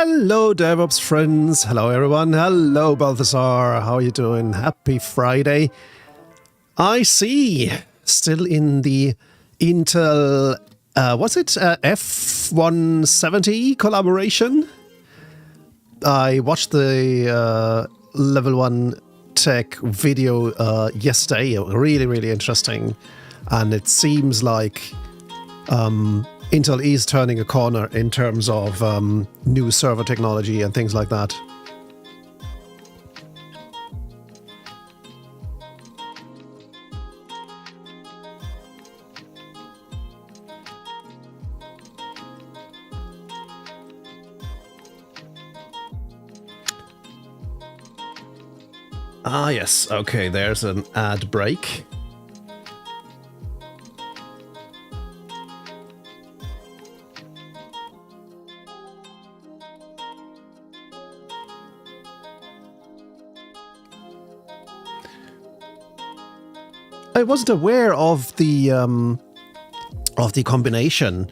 Hello, DevOps friends. Hello, everyone. Hello, Balthasar. How are you doing? Happy Friday. I see. Still in the Intel, F170 collaboration. I watched the Level 1 Tech video yesterday. Really, really interesting. And it seems like Intel is turning a corner in terms of new server technology and things like that. Ah, yes. Okay, there's an ad break. I wasn't aware of the combination.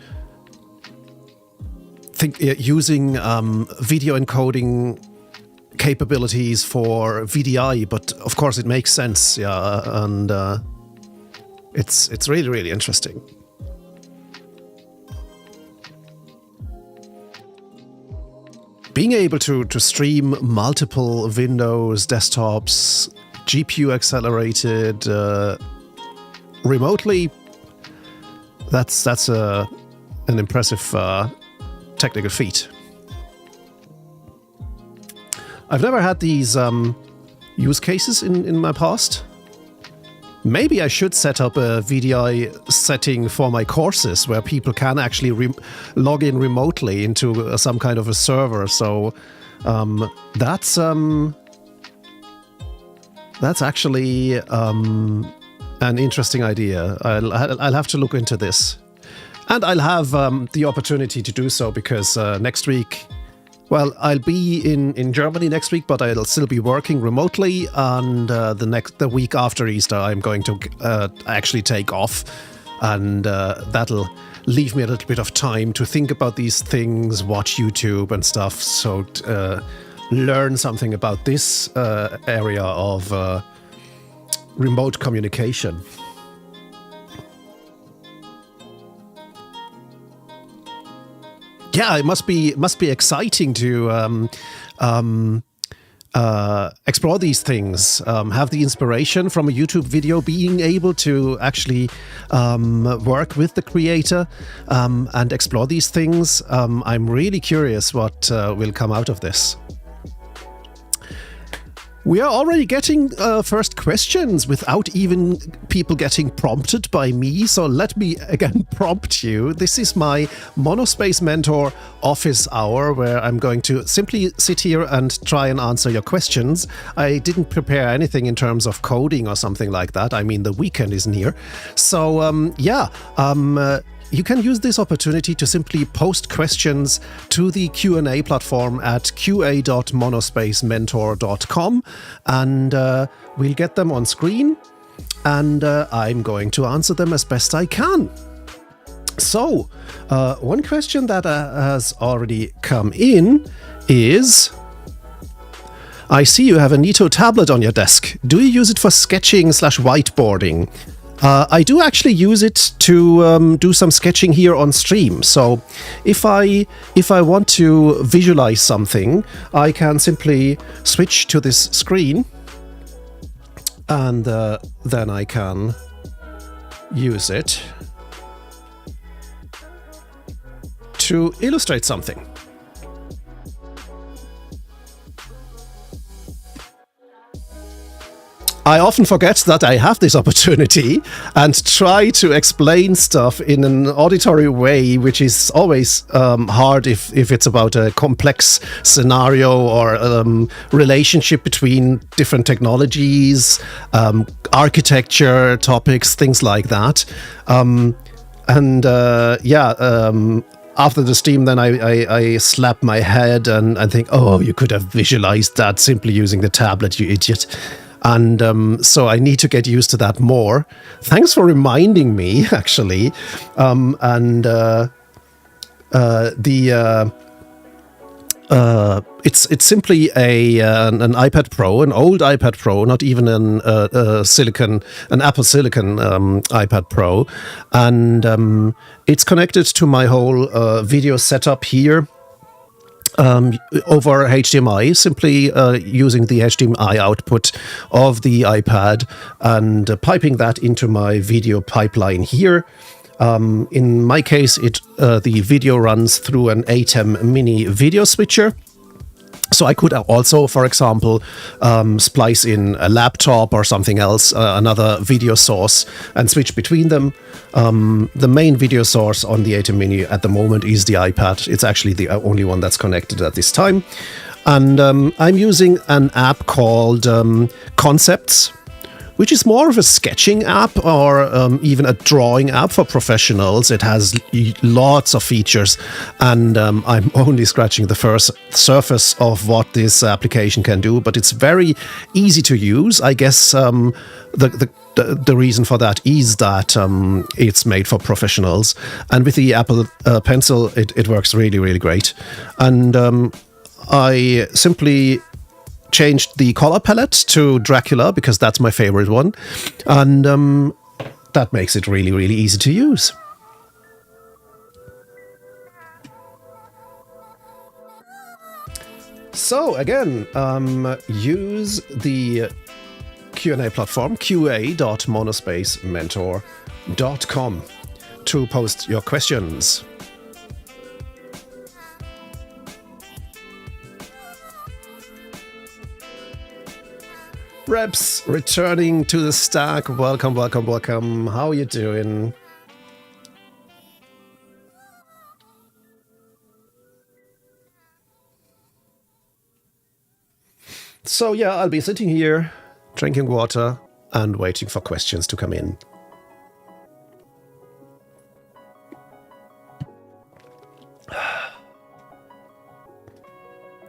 Using video encoding capabilities for VDI, but of course it makes sense, yeah, and it's really, really interesting. Being able to stream multiple Windows desktops, GPU accelerated remotely, that's an impressive technical feat. I've never had these use cases in my past. Maybe I should set up a VDI setting for my courses where people can actually log in remotely into some kind of a server. So that's actually an interesting idea. I'll have to look into this. And I'll have the opportunity to do so because next week, well, I'll be in Germany next week, but I'll still be working remotely. And the week after Easter, I'm going to actually take off. And that'll leave me a little bit of time to think about these things, watch YouTube and stuff. So learn something about this area of remote communication. Yeah, it must be exciting to explore these things, have the inspiration from a YouTube video, being able to actually work with the creator and explore these things. I'm really curious what will come out of this. We are already getting first questions without even people getting prompted by me. So let me again prompt you. This is my Monospace Mentor office hour where I'm going to simply sit here and try and answer your questions. I didn't prepare anything in terms of coding or something like that. I mean, the weekend isn't here. So you can use this opportunity to simply post questions to the Q&A platform at qa.monospacementor.com, and we'll get them on screen, and I'm going to answer them as best I can. So, one question that has already come in is, I see you have a Neato tablet on your desk. Do you use it for sketching/whiteboarding? I do actually use it to do some sketching here on stream. So if I want to visualize something, I can simply switch to this screen, and then I can use it to illustrate something. I often forget that I have this opportunity and try to explain stuff in an auditory way, which is always hard if it's about a complex scenario or relationship between different technologies, architecture topics, things like that. After the stream, then I slap my head and I think, oh, you could have visualized that simply using the tablet, you idiot. And so I need to get used to that more. Thanks for reminding me, actually. it's simply an iPad Pro, an old iPad Pro, not even an Apple Silicon iPad Pro, and it's connected to my whole video setup here. Over HDMI, simply using the HDMI output of the iPad and piping that into my video pipeline here. In my case, the video runs through an ATEM mini video switcher. So I could also, for example, splice in a laptop or something else, another video source, and switch between them. The main video source on the ATEM Mini at the moment is the iPad. It's actually the only one that's connected at this time. And I'm using an app called Concepts, which is more of a sketching app or even a drawing app for professionals. It has lots of features, and I'm only scratching the first surface of what this application can do, but it's very easy to use. I guess the reason for that is that it's made for professionals, and with the Apple Pencil, it works really, really great. And I simply changed the color palette to Dracula because that's my favorite one, and that makes it really, really easy to use. So again, use the Q&A platform qa.monospacementor.com to post your questions. Reps returning to the stack. Welcome, welcome, welcome. How are you doing? So yeah, I'll be sitting here, drinking water, and waiting for questions to come in.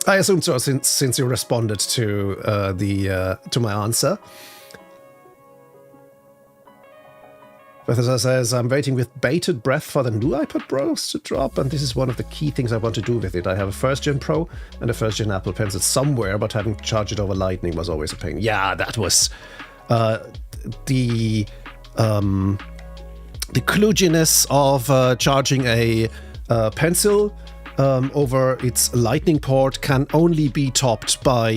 I assume so, since you responded to to my answer. Bethesda says, I'm waiting with bated breath for the new iPad Pros to drop, and this is one of the key things I want to do with it. I have a first-gen Pro and a first-gen Apple Pencil somewhere, but having to charge it over Lightning was always a pain. Yeah, that was the kludginess of charging a Pencil over its Lightning port can only be topped by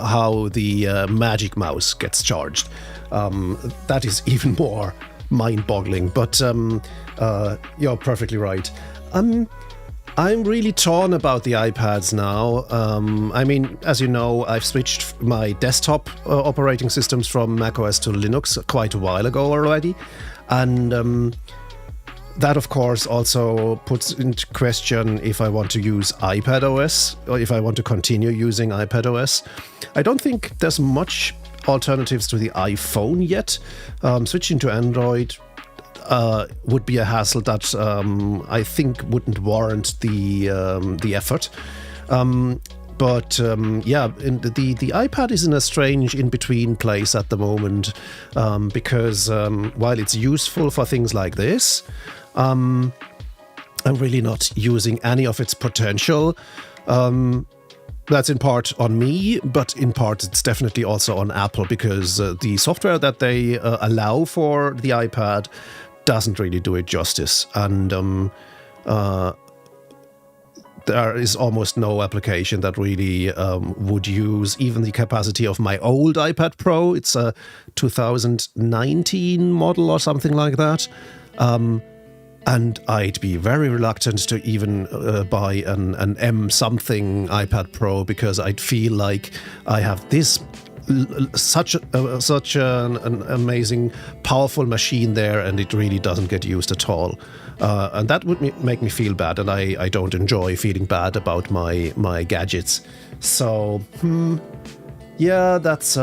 how the Magic Mouse gets charged. That is even more mind-boggling, but you're perfectly right. I'm really torn about the iPads now. I mean, as you know, I've switched my desktop operating systems from macOS to Linux quite a while ago already, and that, of course, also puts into question if I want to use iPadOS or if I want to continue using iPadOS. I don't think there's much alternatives to the iPhone yet. Switching to Android would be a hassle that I think wouldn't warrant the effort. But yeah, the iPad is in a strange in-between place at the moment, because while it's useful for things like this, I'm really not using any of its potential. That's in part on me, but in part it's definitely also on Apple, because the software that they allow for the iPad doesn't really do it justice. And there is almost no application that really would use even the capacity of my old iPad Pro. It's a 2019 model or something like that. And I'd be very reluctant to even buy an M something iPad Pro, because I'd feel like I have this such an amazing, powerful machine there, and it really doesn't get used at all. And that would make me feel bad, and I don't enjoy feeling bad about my gadgets. So, yeah, that's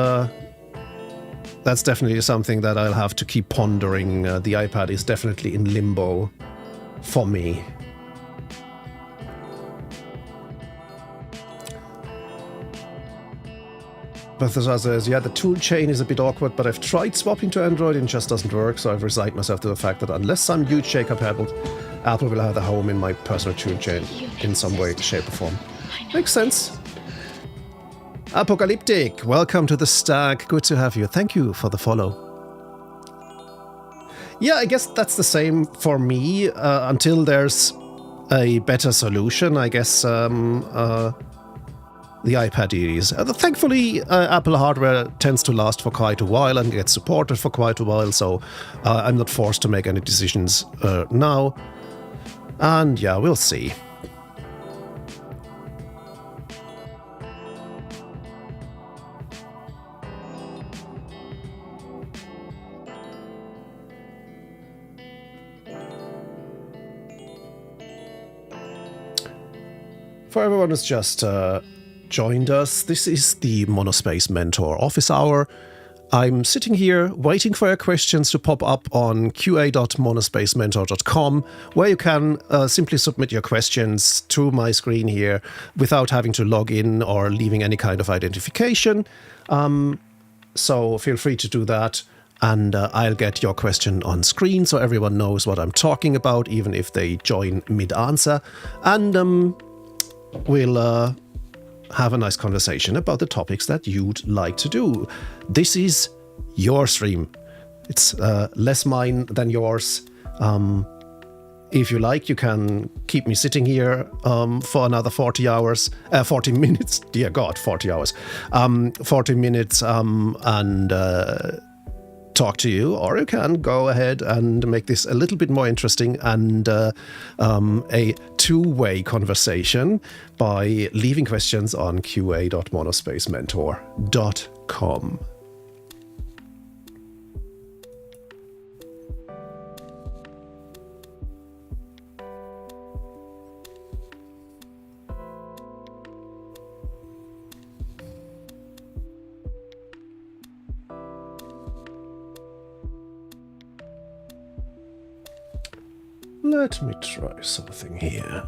definitely something that I'll have to keep pondering. The iPad is definitely in limbo for me. Bethesda says, yeah, the tool chain is a bit awkward, but I've tried swapping to Android and it just doesn't work, so I've resigned myself to the fact that unless some huge shakeup happens, Apple will have a home in my personal tool chain in some way, shape or form. Makes sense. Apocalyptic, welcome to the stack. Good to have you. Thank you for the follow. Yeah, I guess that's the same for me until there's a better solution. I guess the iPad is. Thankfully, Apple hardware tends to last for quite a while and gets supported for quite a while, so I'm not forced to make any decisions now. And yeah, we'll see. For everyone who's just joined us, this is the Monospace Mentor Office Hour. I'm sitting here waiting for your questions to pop up on qa.monospacementor.com, where you can simply submit your questions to my screen here without having to log in or leaving any kind of identification. So feel free to do that, and I'll get your question on screen so everyone knows what I'm talking about, even if they join mid-answer. And we'll have a nice conversation about the topics that you'd like to do. This is your stream. It's less mine than yours. If you like, you can keep me sitting here for another 40 minutes. Dear God, 40 hours. 40 minutes and talk to you, or you can go ahead and make this a little bit more interesting and a two-way conversation by leaving questions on qa.monospacementor.com. Let me try something here.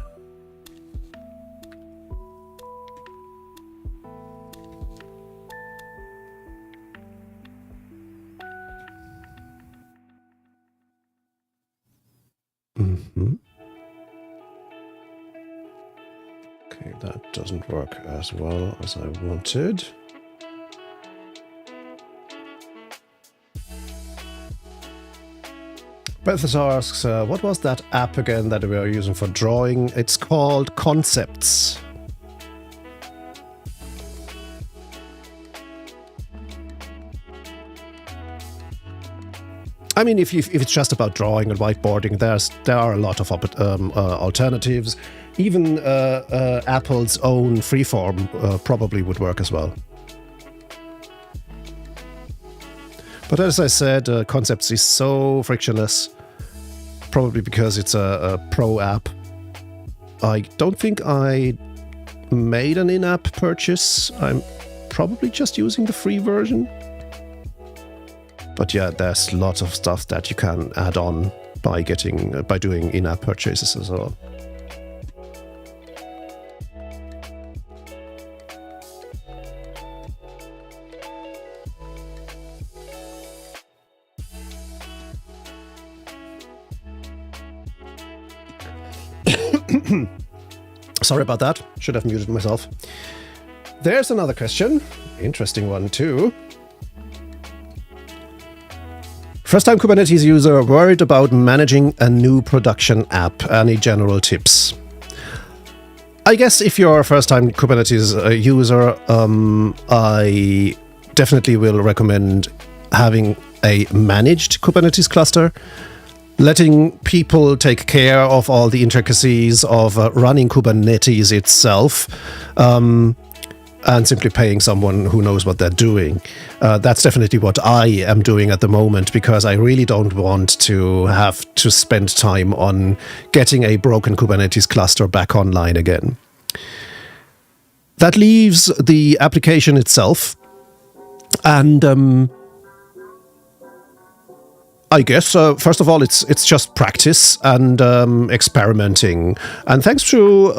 Okay, that doesn't work as well as I wanted. Bethas asks, what was that app again that we are using for drawing? It's called Concepts. I mean, if it's just about drawing and whiteboarding, there are a lot of alternatives. Even Apple's own Freeform probably would work as well. But as I said, Concepts is so frictionless, probably because it's a pro app. I don't think I made an in-app purchase. I'm probably just using the free version. But yeah, there's lots of stuff that you can add on by doing in-app purchases as well. Sorry about that. Should have muted myself. There's another question. Interesting one too. First-time Kubernetes user worried about managing a new production app. Any general tips? I guess if you're a first-time Kubernetes user, I definitely will recommend having a managed Kubernetes cluster. Letting people take care of all the intricacies of running Kubernetes itself, and simply paying someone who knows what they're doing. That's definitely what I am doing at the moment, because I really don't want to have to spend time on getting a broken Kubernetes cluster back online again. That leaves the application itself, and I guess, first of all, it's just practice and experimenting. And thanks to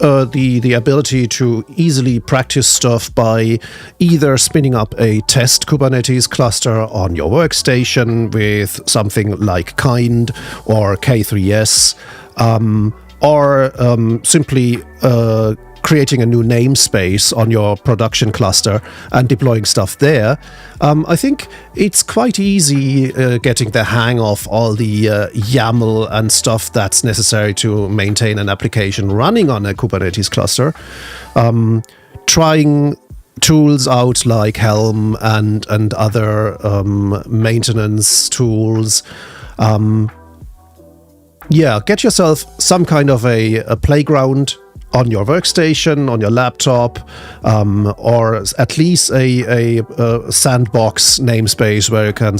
the ability to easily practice stuff by either spinning up a test Kubernetes cluster on your workstation with something like Kind or K3s, or simply creating a new namespace on your production cluster and deploying stuff there, I think it's quite easy getting the hang of all the YAML and stuff that's necessary to maintain an application running on a Kubernetes cluster. Trying tools out like Helm and other maintenance tools. Get yourself some kind of a playground on your workstation, on your laptop, or at least a sandbox namespace where you can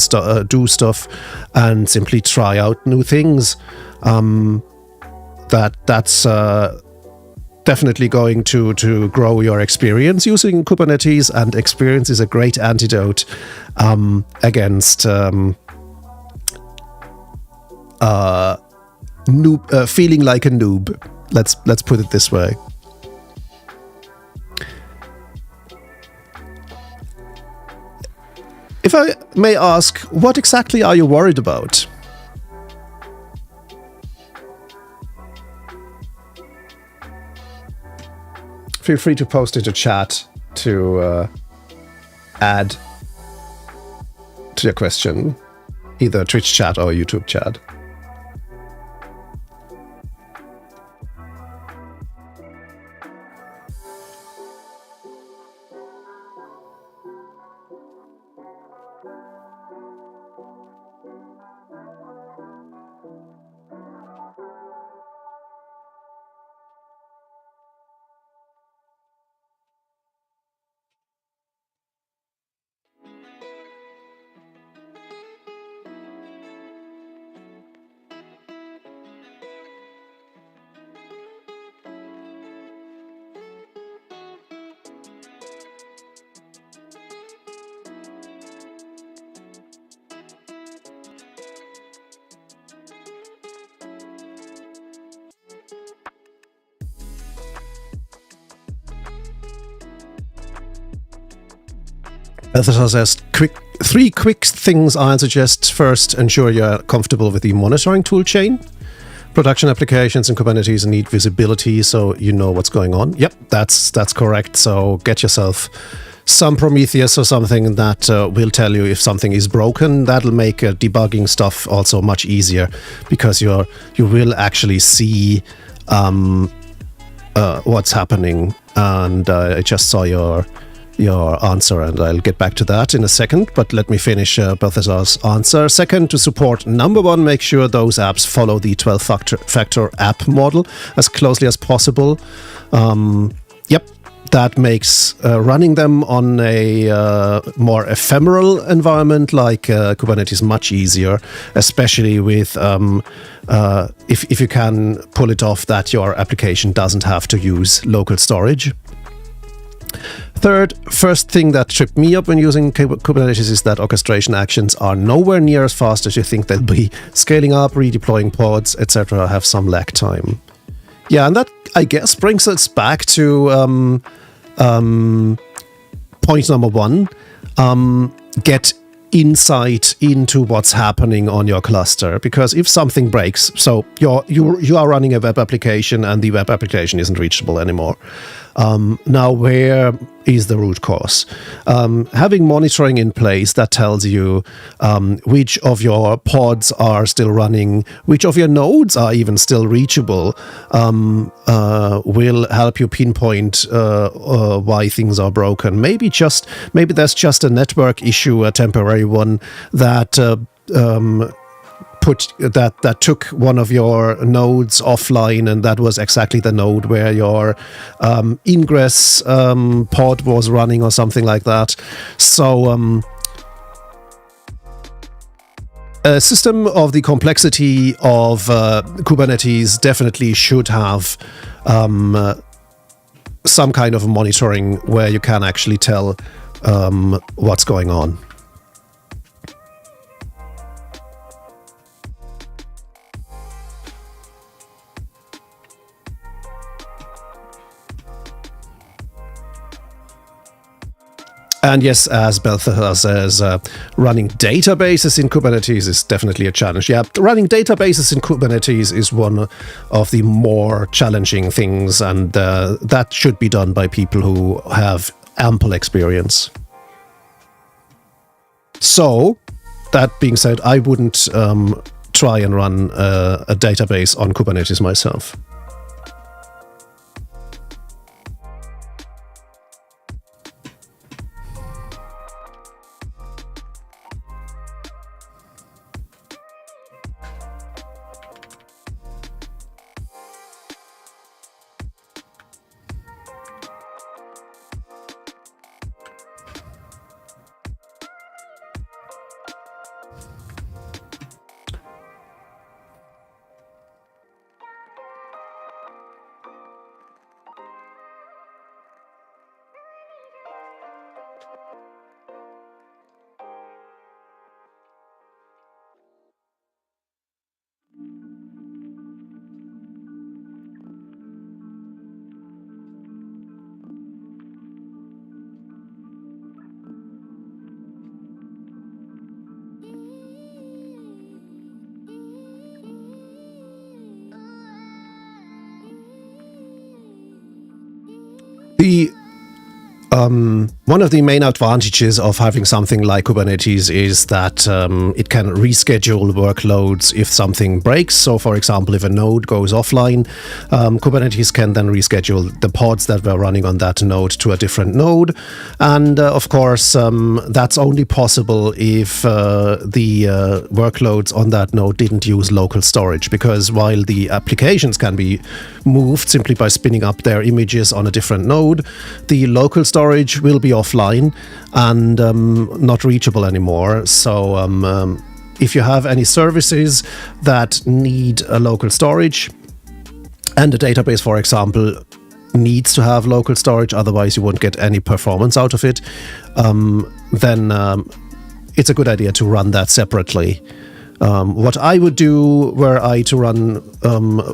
do stuff and simply try out new things. That's definitely going to grow your experience using Kubernetes, and experience is a great antidote against feeling like a noob. Let's put it this way. If I may ask, what exactly are you worried about? Feel free to post into chat to add to your question, either Twitch chat or YouTube chat. Balthasar says, three quick things I suggest. First, ensure you're comfortable with the monitoring toolchain. Production applications in Kubernetes need visibility so you know what's going on. Yep, that's correct. So get yourself some Prometheus or something that will tell you if something is broken. That'll make debugging stuff also much easier, because you will actually see what's happening. And I just saw your answer, and I'll get back to that in a second, but let me finish Balthasar's answer. Second, to support number one, make sure those apps follow the 12-factor app model as closely as possible. That makes running them on a more ephemeral environment like Kubernetes much easier, especially with if you can pull it off that your application doesn't have to use local storage. Third, first thing that tripped me up when using Kubernetes is that orchestration actions are nowhere near as fast as you think they'll be. Scaling up, redeploying pods, etc. have some lag time. Yeah, and that, I guess, brings us back to point number one. Get insight into what's happening on your cluster, because if something breaks, so you are running a web application and the web application isn't reachable anymore. Now, where is the root cause? Having monitoring in place that tells you which of your pods are still running, which of your nodes are even still reachable, will help you pinpoint why things are broken. Maybe there's just a network issue, a temporary one that that took one of your nodes offline, and that was exactly the node where your ingress pod was running or something like that. So a system of the complexity of Kubernetes definitely should have some kind of monitoring where you can actually tell what's going on. And yes, as Balthasar says, running databases in Kubernetes is definitely a challenge. Yeah, running databases in Kubernetes is one of the more challenging things, and that should be done by people who have ample experience. So, that being said, I wouldn't try and run a database on Kubernetes myself. The one of the main advantages of having something like Kubernetes is that it can reschedule workloads if something breaks. So, for example, if a node goes offline, Kubernetes can then reschedule the pods that were running on that node to a different node. And of course, that's only possible if the workloads on that node didn't use local storage, because while the applications can be moved simply by spinning up their images on a different node, the local storage will be offline and not reachable anymore. So if you have any services that need a local storage, and a database, for example, needs to have local storage, otherwise you won't get any performance out of it, then it's a good idea to run that separately. What I would do were I to run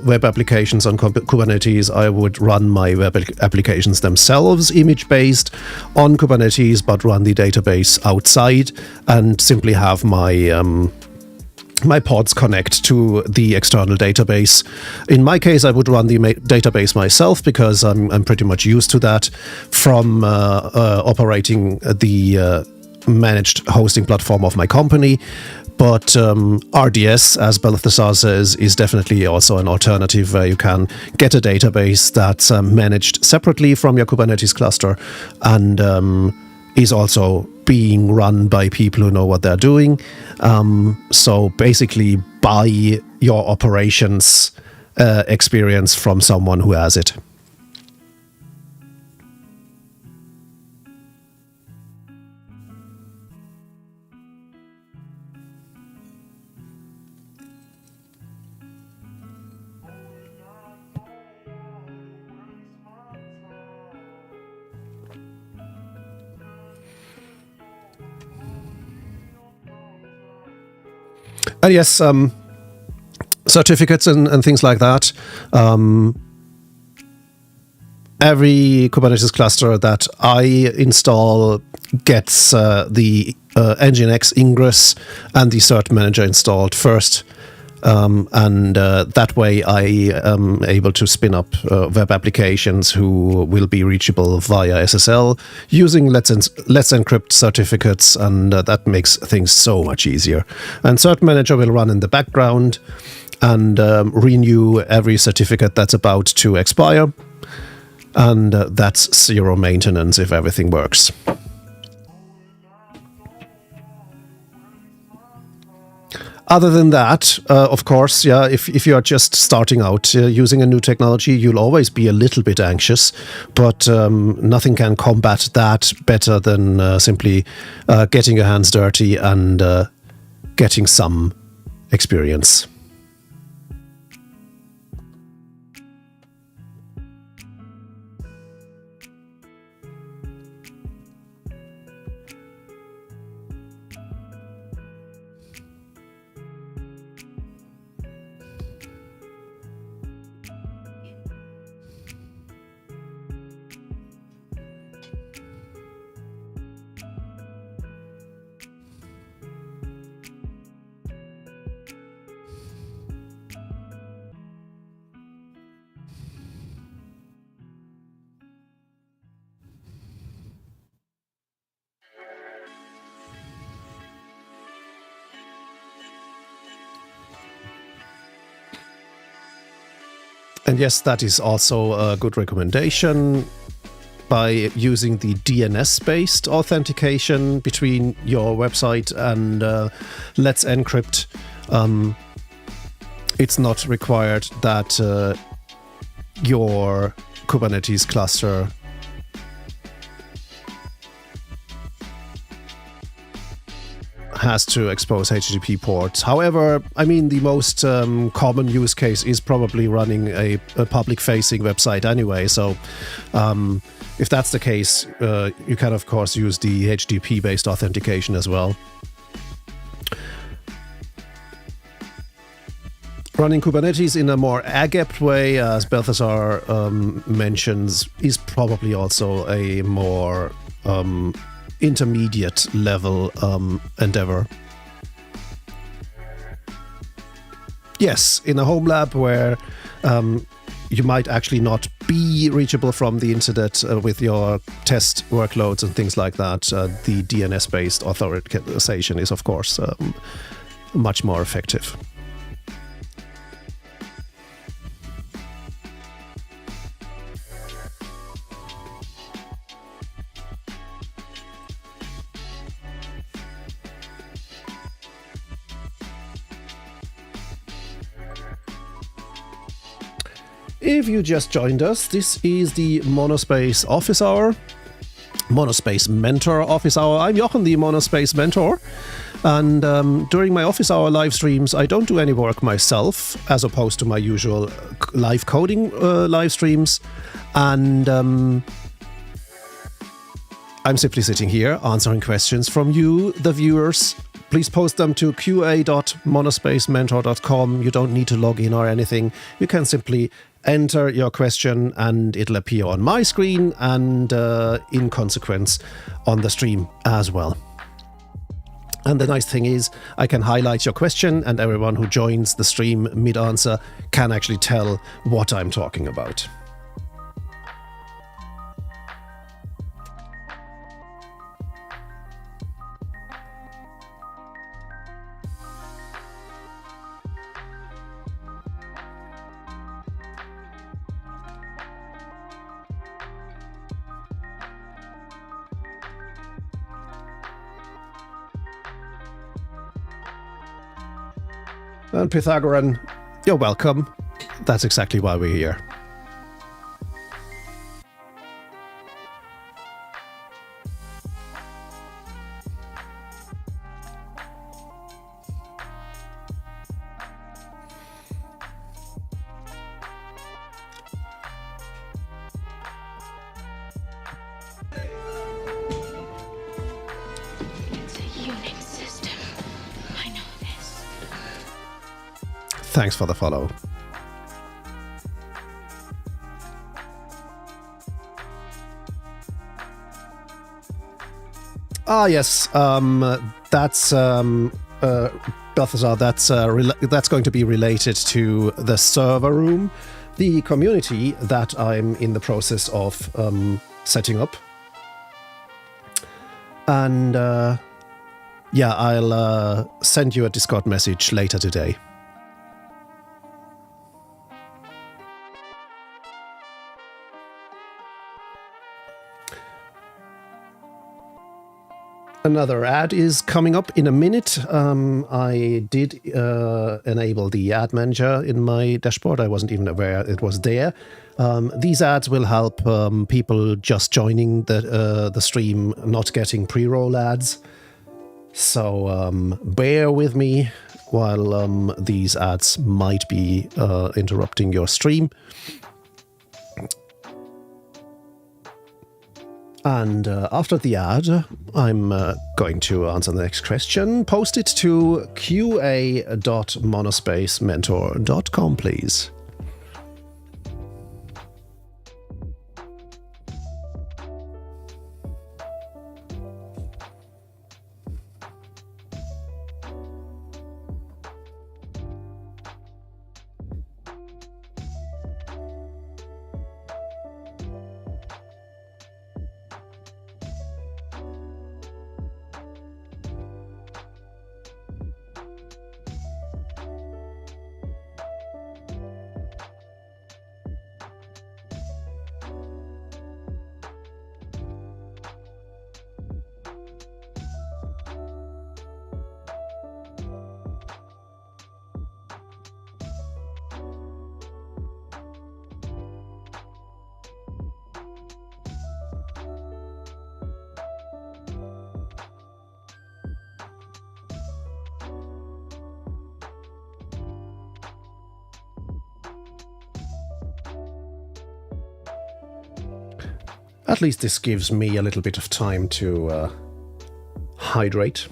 web applications on Kubernetes, I would run my web applications themselves image-based on Kubernetes, but run the database outside and simply have my my pods connect to the external database. In my case, I would run the database myself because I'm pretty much used to that from operating the managed hosting platform of my company. But RDS, as Balthasar says, is definitely also an alternative where you can get a database that's managed separately from your Kubernetes cluster and is also being run by people who know what they're doing. So basically buy your operations experience from someone who has it. And yes, certificates and things like that. Every Kubernetes cluster that I install gets the Nginx Ingress and the Cert Manager installed first. And that way I am able to spin up web applications who will be reachable via SSL using Let's Encrypt certificates, and that makes things so much easier. And Cert Manager will run in the background and renew every certificate that's about to expire, and that's zero maintenance if everything works. Other than that, of course, yeah, if you are just starting out using a new technology, you'll always be a little bit anxious, but nothing can combat that better than simply getting your hands dirty and getting some experience. And yes, that is also a good recommendation. By using the DNS-based authentication between your website and Let's Encrypt, it's not required that your Kubernetes cluster has to expose HTTP ports. However, I mean, the most common use case is probably running a public-facing website anyway. So if that's the case, you can, of course, use the HTTP-based authentication as well. Running Kubernetes in a more adept way, as Balthasar mentions, is probably also a more intermediate level endeavor. Yes, in a home lab where you might actually not be reachable from the internet with your test workloads and things like that, the DNS-based authorization is, of course, much more effective. If you just joined us, this is the Monospace Office Hour, Monospace Mentor Office Hour. I'm Jochen, the Monospace Mentor, and during my Office Hour live streams, I don't do any work myself, as opposed to my usual live coding live streams, and I'm simply sitting here answering questions from you, the viewers. Please post them to qa.monospacementor.com. You don't need to log in or anything. You can simply enter your question and it'll appear on my screen and in consequence on the stream as well. And the nice thing is I can highlight your question and everyone who joins the stream mid-answer can actually tell what I'm talking about. And Pythagorean, you're welcome. That's exactly why we're here. Thanks for the follow. Ah, yes. That's Balthasar. That's going to be related to the server room, the community that I'm in the process of setting up, and yeah, I'll send you a Discord message later today. Another ad is coming up in a minute. I did enable the ad manager in my dashboard. I wasn't even aware it was there. These ads will help people just joining the stream not getting pre-roll ads. So bear with me while these ads might be interrupting your stream. And after the ad, I'm going to answer the next question. Post it to qa.monospacementor.com, please. At least this gives me a little bit of time to hydrate.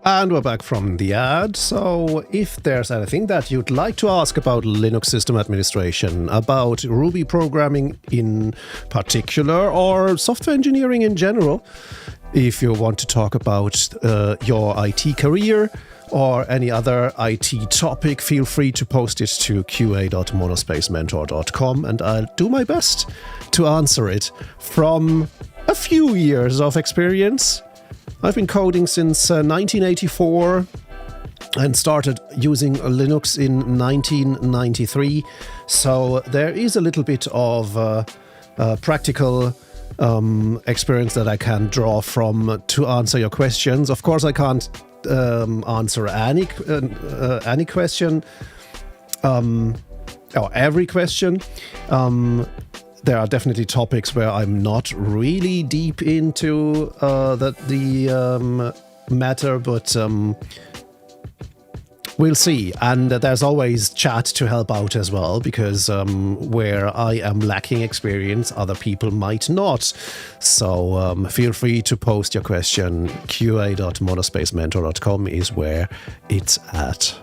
And we're back from the ad. So if there's anything that you'd like to ask about Linux system administration, about Ruby programming in particular, or software engineering in general, if you want to talk about your IT career or any other IT topic, feel free to post it to qa.monospacementor.com and I'll do my best to answer it from a few years of experience. I've been coding since 1984 and started using Linux in 1993. So there is a little bit of practical experience that I can draw from to answer your questions. Of course, I can't answer any question or every question. There are definitely topics where I'm not really deep into the matter, but we'll see. And there's always chat to help out as well, because where I am lacking experience, other people might not. So feel free to post your question. qa.monospacementor.com is where it's at.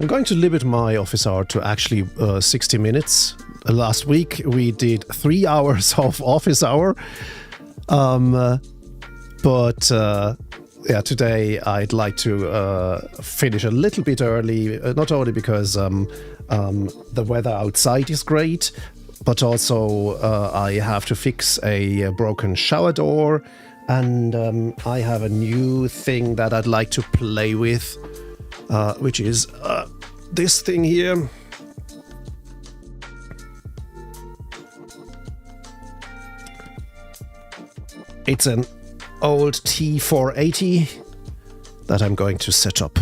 I'm going to limit my office hour to actually 60 minutes. Last week we did 3 hours of office hour. Today I'd like to finish a little bit early, not only because the weather outside is great, but also I have to fix a broken shower door, and I have a new thing that I'd like to play with, which is this thing here. It's an old T480 that I'm going to set up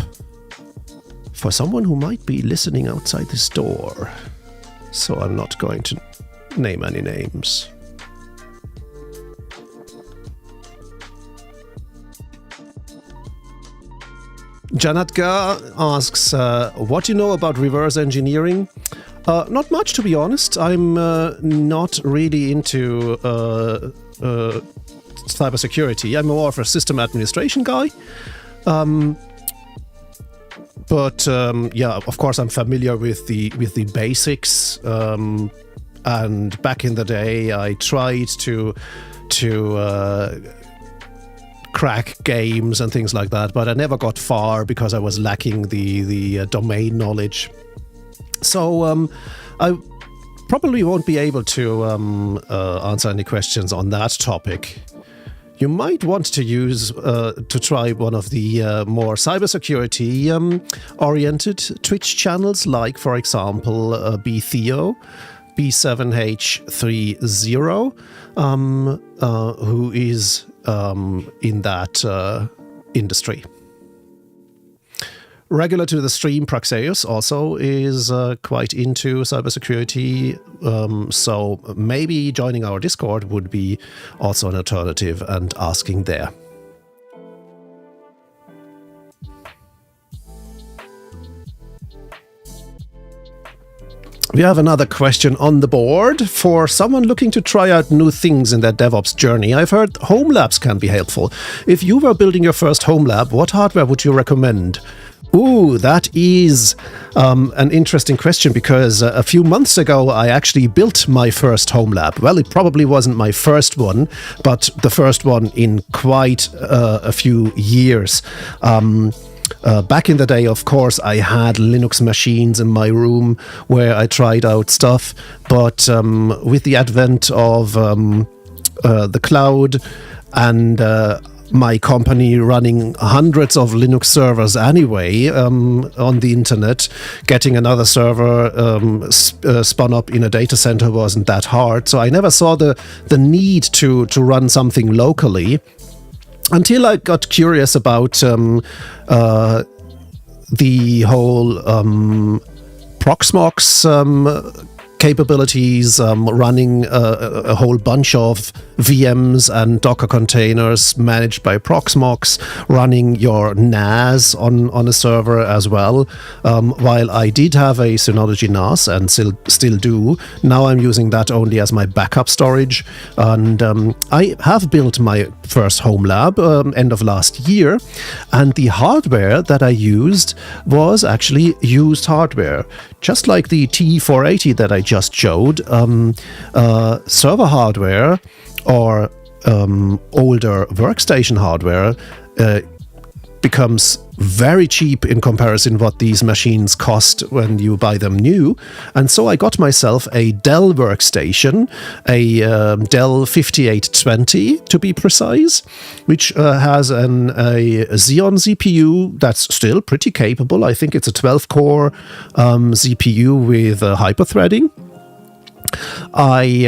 for someone who might be listening outside this door. So I'm not going to name any names. Janatka asks, what do you know about reverse engineering? Not much, to be honest. I'm not really into cybersecurity. I'm more of a system administration guy. Of course, I'm familiar with the basics. And back in the day, I tried to crack games and things like that, but I never got far because I was lacking the domain knowledge. So I probably won't be able to answer any questions on that topic. You might want to try one of the more cybersecurity oriented Twitch channels, like, for example, BTheo. B7H30, who is in that industry. Regular to the stream, Praxeus also is quite into cybersecurity, so maybe joining our Discord would be also an alternative and asking there. We have another question on the board for someone looking to try out new things in their DevOps journey. I've heard home labs can be helpful. If you were building your first home lab, what hardware would you recommend? Ooh, that is an interesting question, because a few months ago I actually built my first home lab. Well, it probably wasn't my first one, but the first one in quite a few years. Back in the day, of course, I had Linux machines in my room where I tried out stuff, but with the advent of the cloud and my company running hundreds of Linux servers anyway on the internet, getting another server spun up in a data center wasn't that hard. So I never saw the need to run something locally, until I got curious about the whole Proxmox capabilities, running a whole bunch of VMs and Docker containers managed by Proxmox, running your NAS on a server as well. While I did have a Synology NAS and still do, now I'm using that only as my backup storage. And I have built my first home lab end of last year, and the hardware that I used was actually used hardware, just like the T480 that I just showed. Server hardware or older workstation hardware becomes very cheap in comparison what these machines cost when you buy them new. And so I got myself a Dell workstation, a Dell 5820 to be precise, which has a Xeon CPU that's still pretty capable. I think it's a 12-core CPU with hyperthreading. I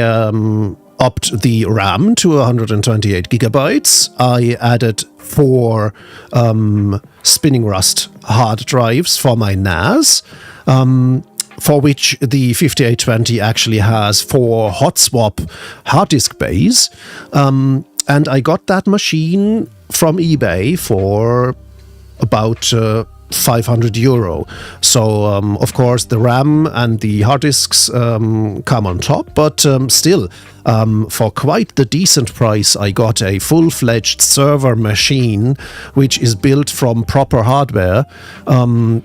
upped the RAM to 128 gigabytes. I added 4 Spinning Rust hard drives for my NAS, for which the 5820 actually has 4 hot swap hard disk bays. And I got that machine from eBay for about €500. So, of course, the RAM and the hard disks come on top, but still, for quite the decent price, I got a full-fledged server machine, which is built from proper hardware. And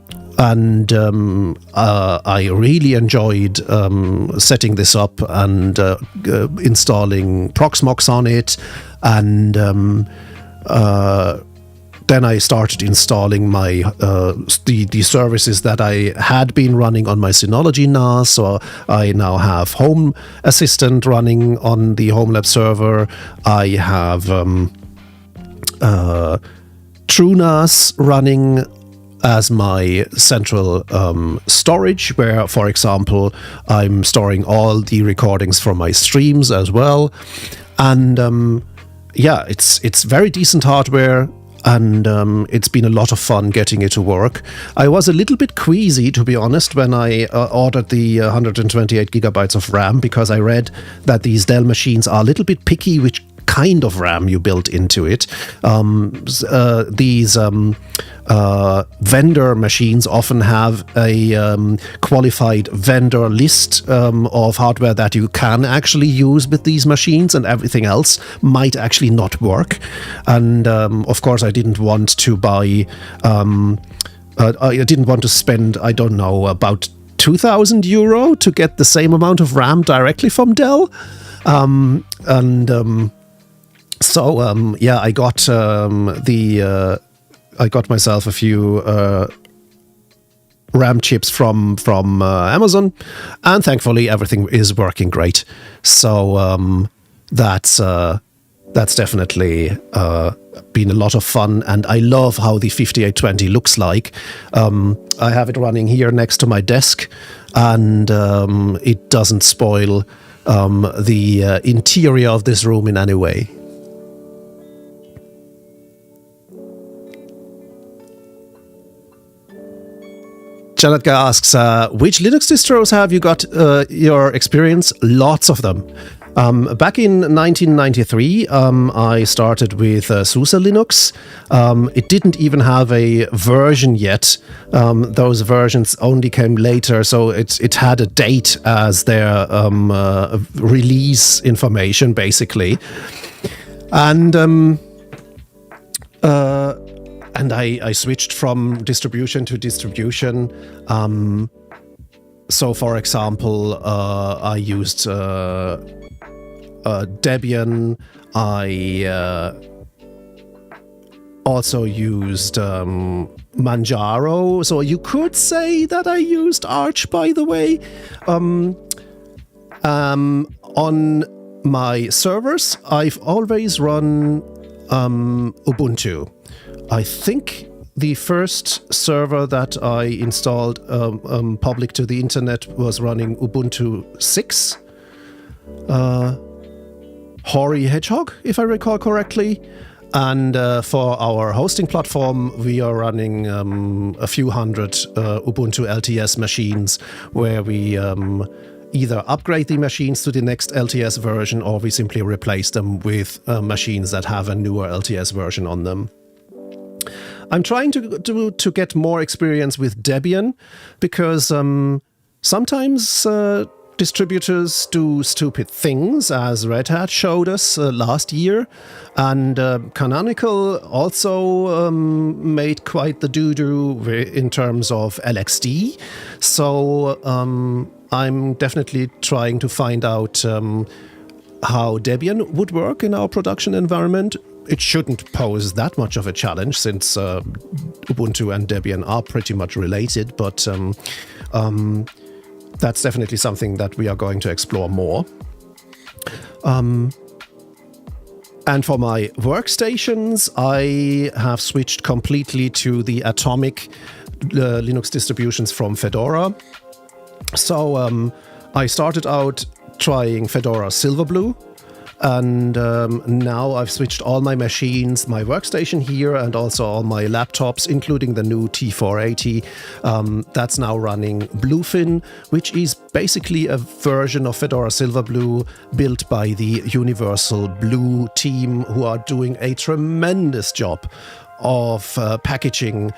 I really enjoyed setting this up and installing Proxmox on it, and then I started installing my the services that I had been running on my Synology NAS. So I now have Home Assistant running on the HomeLab server. I have TrueNAS running as my central storage, where, for example, I'm storing all the recordings from my streams as well. And yeah, it's very decent hardware. And it's been a lot of fun getting it to work. I was a little bit queasy, to be honest, when I ordered the 128 gigabytes of RAM, because I read that these Dell machines are a little bit picky which kind of RAM you built into it. These vendor machines often have a qualified vendor list of hardware that you can actually use with these machines, and everything else might actually not work. And of course, I didn't want to buy, I didn't want to spend, I don't know, about €2,000 to get the same amount of RAM directly from Dell. So yeah, I got I got myself a few RAM chips from Amazon, and thankfully everything is working great. So that's That's definitely been a lot of fun, and I love how the 5820 looks like. I have it running here next to my desk, and it doesn't spoil the interior of this room in any way. Janet Guy asks, which Linux distros have you got your experience? Lots of them. Back in 1993, I started with SUSE Linux. It didn't even have a version yet. Those versions only came later, so it had a date as their release information, basically. And I switched from distribution to distribution. So, for example, I used Debian. I also used Manjaro. So you could say that I used Arch, by the way. On my servers, I've always run Ubuntu. I think the first server that I installed public to the internet was running Ubuntu 6. Hoary Hedgehog, if I recall correctly. And for our hosting platform, we are running a few hundred Ubuntu LTS machines, where we either upgrade the machines to the next LTS version, or we simply replace them with machines that have a newer LTS version on them. I'm trying to get more experience with Debian, because sometimes distributors do stupid things, as Red Hat showed us last year, and Canonical also made quite the doo-doo in terms of LXD. So I'm definitely trying to find out how Debian would work in our production environment. It shouldn't pose that much of a challenge, since Ubuntu and Debian are pretty much related, but that's definitely something that we are going to explore more. And for my workstations, I have switched completely to the Atomic Linux distributions from Fedora. So I started out trying Fedora Silverblue, and now I've switched all my machines, my workstation here, and also all my laptops, including the new T480. That's now running Bluefin, which is basically a version of Fedora Silverblue built by the Universal Blue team, who are doing a tremendous job of packaging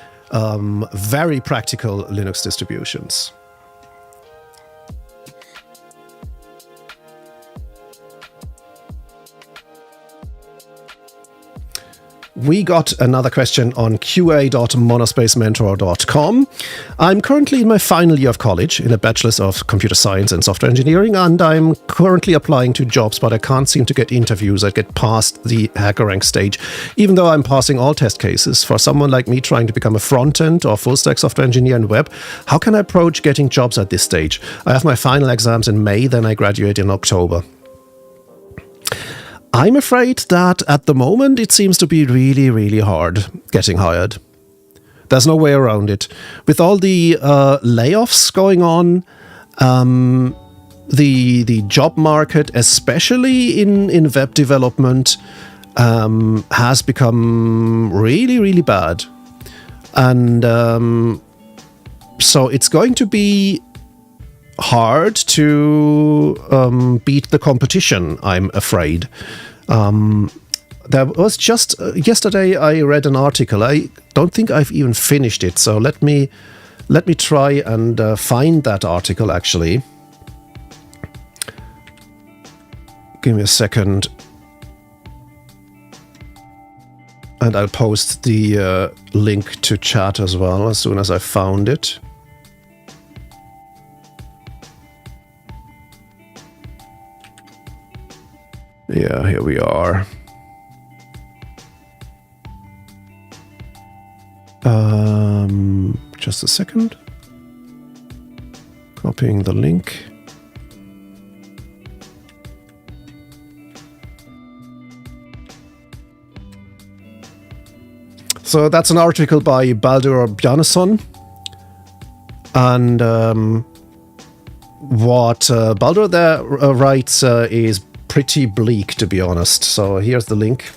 very practical Linux distributions. We got another question on qa.monospacementor.com. I'm currently in my final year of college in a Bachelor's of Computer Science and Software Engineering, and I'm currently applying to jobs, but I can't seem to get interviews that get past the HackerRank stage, even though I'm passing all test cases. For someone like me trying to become a front-end or full-stack software engineer in web, how can I approach getting jobs at this stage? I have my final exams in May, then I graduate in October. I'm afraid that at the moment it seems to be really, really hard getting hired. There's no way around it. With all the layoffs going on, the job market, especially in web development, has become really, really bad. And so it's going to be hard to beat the competition, I'm afraid. There was just yesterday I read an article. I don't think I've even finished it, so let me try and find that article actually. Give me a second, and I'll post the link to chat as well as soon as I found it. Yeah, here we are. Just a second. Copying the link. So that's an article by Baldur Bjarnason. And what Baldur there writes is pretty bleak, to be honest. So here's the link.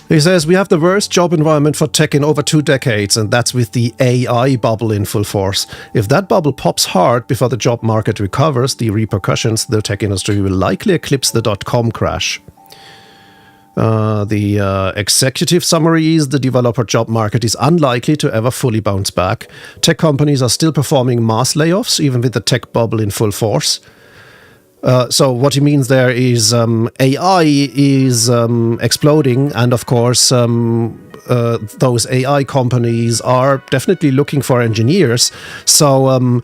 He says, we have the worst job environment for tech in over 2 decades, and that's with the AI bubble in full force. If that bubble pops hard before the job market recovers, the repercussions to the tech industry will likely eclipse the .com crash. The executive summary is the developer job market is unlikely to ever fully bounce back. Tech companies are still performing mass layoffs, even with the tech bubble in full force. So what he means there is AI is exploding, and of course those AI companies are definitely looking for engineers. So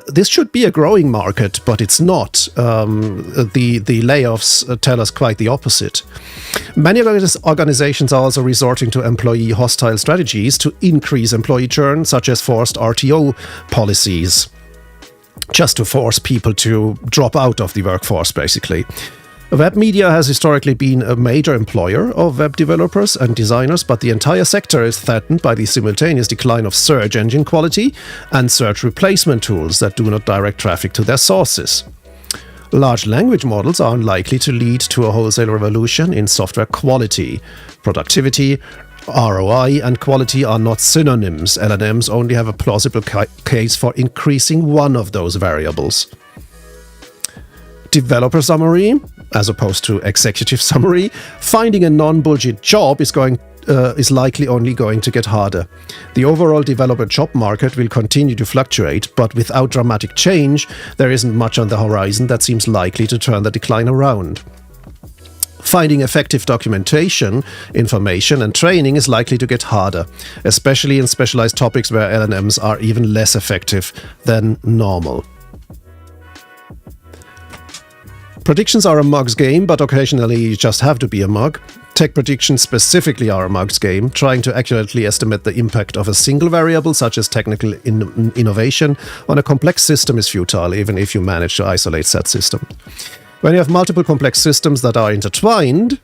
this should be a growing market, but it's not. The layoffs tell us quite the opposite. Many organizations are also resorting to employee hostile strategies to increase employee churn, such as forced RTO policies, just to force people to drop out of the workforce, basically. Web media has historically been a major employer of web developers and designers, but the entire sector is threatened by the simultaneous decline of search engine quality and search replacement tools that do not direct traffic to their sources. Large language models are unlikely to lead to a wholesale revolution in software quality. Productivity, ROI, and quality are not synonyms. LLMs only have a plausible case for increasing one of those variables. Developer summary, as opposed to executive summary, finding a non-bullshit job is likely only going to get harder. The overall developer job market will continue to fluctuate, but without dramatic change, there isn't much on the horizon that seems likely to turn the decline around. Finding effective documentation, information, and training is likely to get harder, especially in specialized topics where LLMs are even less effective than normal. Predictions are a mug's game, but occasionally you just have to be a mug. Tech predictions specifically are a mug's game. Trying to accurately estimate the impact of a single variable, such as technical innovation, on a complex system is futile, even if you manage to isolate said system. When you have multiple complex systems that are intertwined,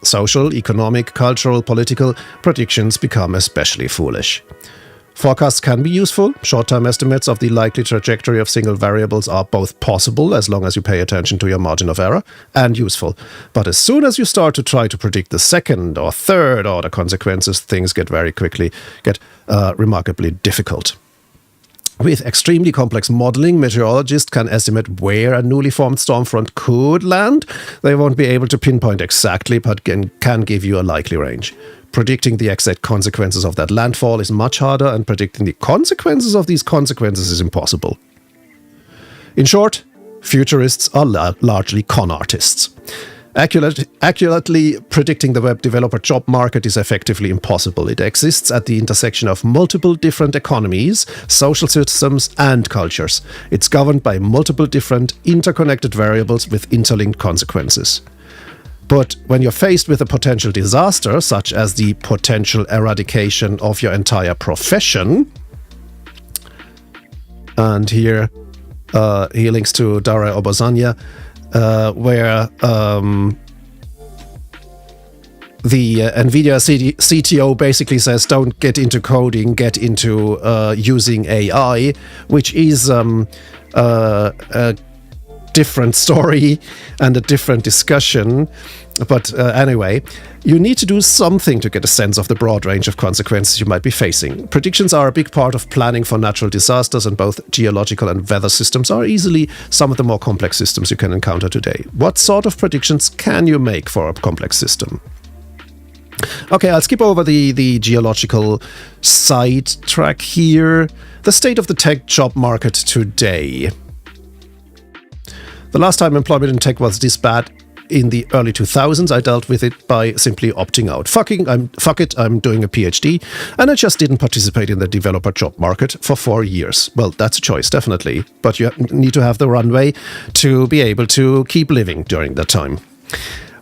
social, economic, cultural, political, predictions become especially foolish. Forecasts can be useful. Short-term estimates of the likely trajectory of single variables are both possible, as long as you pay attention to your margin of error, and useful. But as soon as you start to try to predict the second or third order consequences, things get remarkably difficult. With extremely complex modeling, meteorologists can estimate where a newly formed storm front could land. They won't be able to pinpoint exactly, but can give you a likely range. Predicting the exact consequences of that landfall is much harder, and predicting the consequences of these consequences is impossible. In short, futurists are largely con artists. Accurately predicting the web developer job market is effectively impossible. It exists at the intersection of multiple different economies, social systems, and cultures. It's governed by multiple different interconnected variables with interlinked consequences. But when you're faced with a potential disaster, such as the potential eradication of your entire profession, and here he links to Daria Obozanya, where the NVIDIA CTO basically says, don't get into coding, get into using AI, which is a different story and a different discussion. But anyway, you need to do something to get a sense of the broad range of consequences you might be facing. Predictions are a big part of planning for natural disasters, and both geological and weather systems are easily some of the more complex systems you can encounter today. What sort of predictions can you make for a complex system? Okay, I'll skip over the geological side track here. The state of the tech job market today. The last time employment in tech was this bad, in the early 2000s, I dealt with it by simply opting out. Fuck it, I'm doing a PhD, and I just didn't participate in the developer job market for 4 years. Well, that's a choice, definitely, but you need to have the runway to be able to keep living during that time.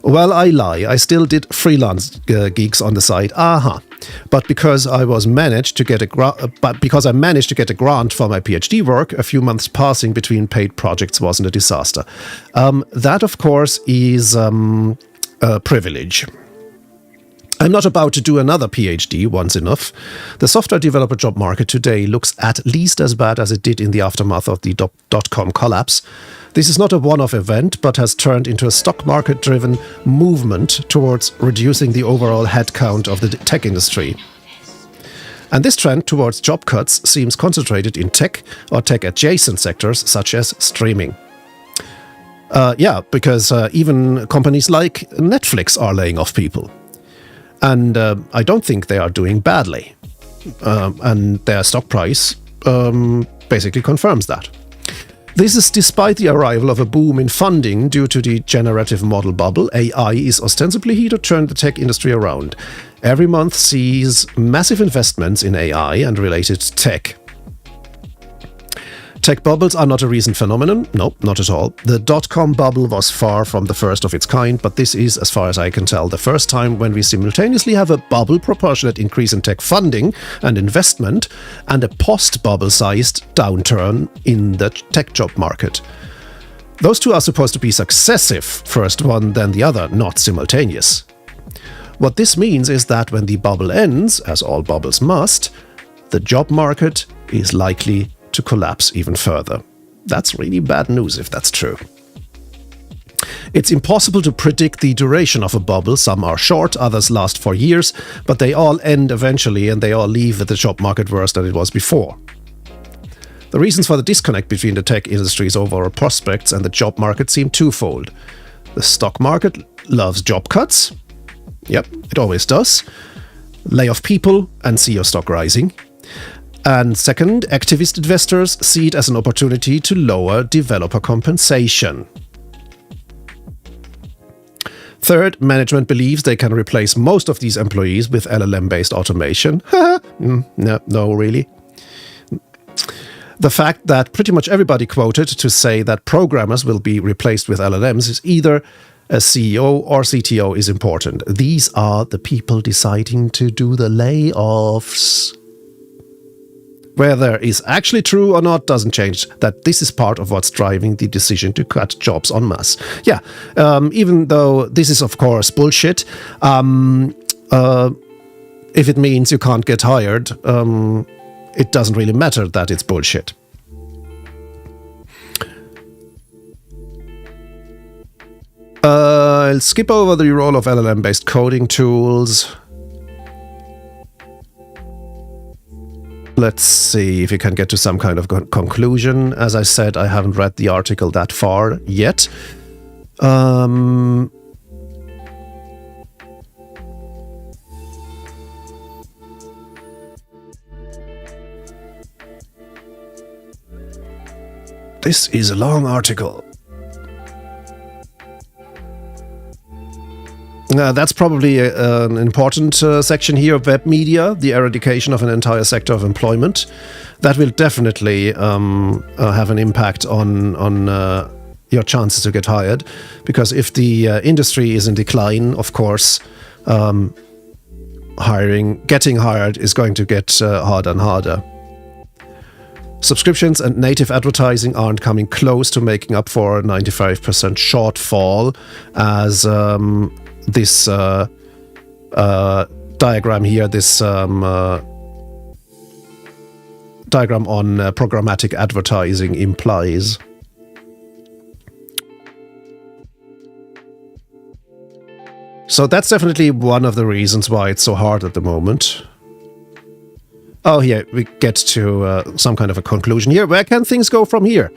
Well, I lie. I still did freelance gigs on the side. But because I managed to get a grant for my PhD work, a few months passing between paid projects wasn't a disaster. That, of course, is a privilege. I'm not about to do another PhD, once enough. The software developer job market today looks at least as bad as it did in the aftermath of the dot-com collapse. This is not a one-off event, but has turned into a stock market-driven movement towards reducing the overall headcount of the tech industry. And this trend towards job cuts seems concentrated in tech or tech-adjacent sectors such as streaming. Because even companies like Netflix are laying off people. And I don't think they are doing badly. And their stock price basically confirms that. This is despite the arrival of a boom in funding due to the generative model bubble. AI is ostensibly here to turn the tech industry around. Every month sees massive investments in AI and related tech. Tech bubbles are not a recent phenomenon. No, not at all. The dot-com bubble was far from the first of its kind, but this is, as far as I can tell, the first time when we simultaneously have a bubble-proportionate increase in tech funding and investment and a post-bubble-sized downturn in the tech job market. Those two are supposed to be successive, first one then the other, not simultaneous. What this means is that when the bubble ends, as all bubbles must, the job market is likely to collapse even further. That's really bad news if that's true. It's impossible to predict the duration of a bubble. Some are short, others last for years, but they all end eventually and they all leave the job market worse than it was before. The reasons for the disconnect between the tech industry's overall prospects and the job market seem twofold. The stock market loves job cuts. Yep, it always does. Lay off people and see your stock rising. And second, activist investors see it as an opportunity to lower developer compensation. Third, management believes they can replace most of these employees with LLM-based automation. No, really. The fact that pretty much everybody quoted to say that programmers will be replaced with LLMs is either a CEO or CTO is important. These are the people deciding to do the layoffs. Whether it's actually true or not doesn't change that this is part of what's driving the decision to cut jobs en masse. Yeah, even though this is, of course, bullshit, if it means you can't get hired, it doesn't really matter that it's bullshit. I'll skip over the role of LLM-based coding tools. Let's see if we can get to some kind of conclusion. As I said, I haven't read the article that far yet. This is a long article. That's probably an important section here of web media, the eradication of an entire sector of employment. That will definitely have an impact on your chances to get hired, because if the industry is in decline, of course, getting hired is going to get harder and harder. Subscriptions and native advertising aren't coming close to making up for a 95% shortfall, as this diagram here, this diagram on programmatic advertising implies. So that's definitely one of the reasons why it's so hard at the moment. Oh, here we get to some kind of a conclusion here. Where can things go from here?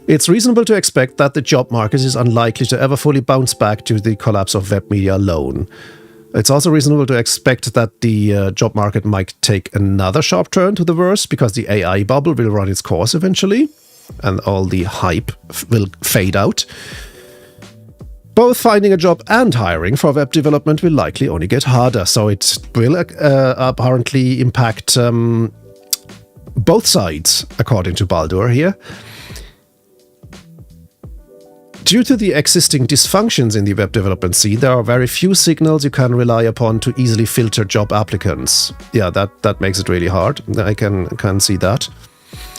It's reasonable to expect that the job market is unlikely to ever fully bounce back to the collapse of web media alone. It's also reasonable to expect that the job market might take another sharp turn to the worse, because the AI bubble will run its course eventually, and all the hype will fade out. Both finding a job and hiring for web development will likely only get harder, so it will apparently impact both sides, according to Baldur here. Due to the existing dysfunctions in the web development scene, there are very few signals you can rely upon to easily filter job applicants. Yeah, that makes it really hard. I can see that.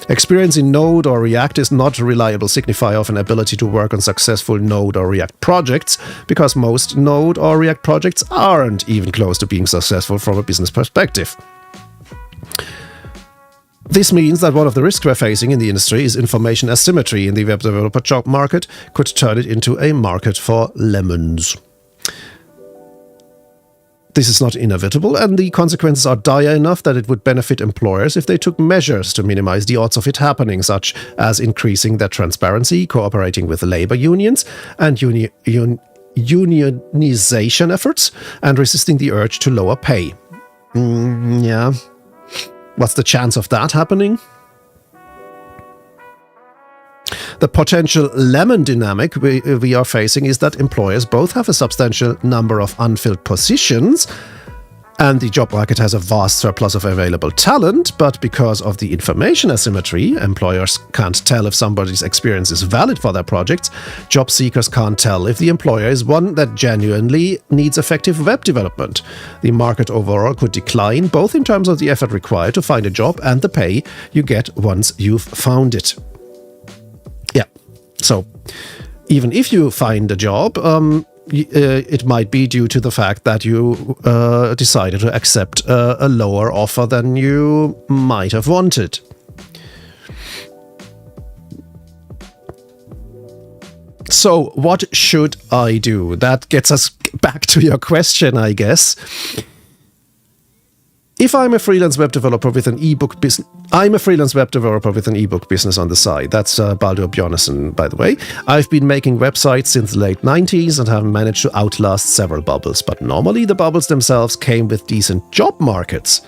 Experience in Node or React is not a reliable signifier of an ability to work on successful Node or React projects, because most Node or React projects aren't even close to being successful from a business perspective. This means that one of the risks we're facing in the industry is information asymmetry in the web developer job market could turn it into a market for lemons. This is not inevitable, and the consequences are dire enough that it would benefit employers if they took measures to minimize the odds of it happening, such as increasing their transparency, cooperating with labor unions and unionization efforts, and resisting the urge to lower pay. Yeah. What's the chance of that happening? The potential lemon dynamic we are facing is that employers both have a substantial number of unfilled positions, and the job market has a vast surplus of available talent, but because of the information asymmetry, employers can't tell if somebody's experience is valid for their projects. Job seekers can't tell if the employer is one that genuinely needs effective web development. The market overall could decline, both in terms of the effort required to find a job and the pay you get once you've found it. Yeah, so even if you find a job, it might be due to the fact that you decided to accept a lower offer than you might have wanted. So what should I do? That gets us back to your question, I guess. If I'm a freelance web developer with an ebook business, I'm a freelance web developer with an ebook business on the side. That's Baldur Bjornsson, by the way. I've been making websites since the late 90s and have managed to outlast several bubbles. But normally the bubbles themselves came with decent job markets.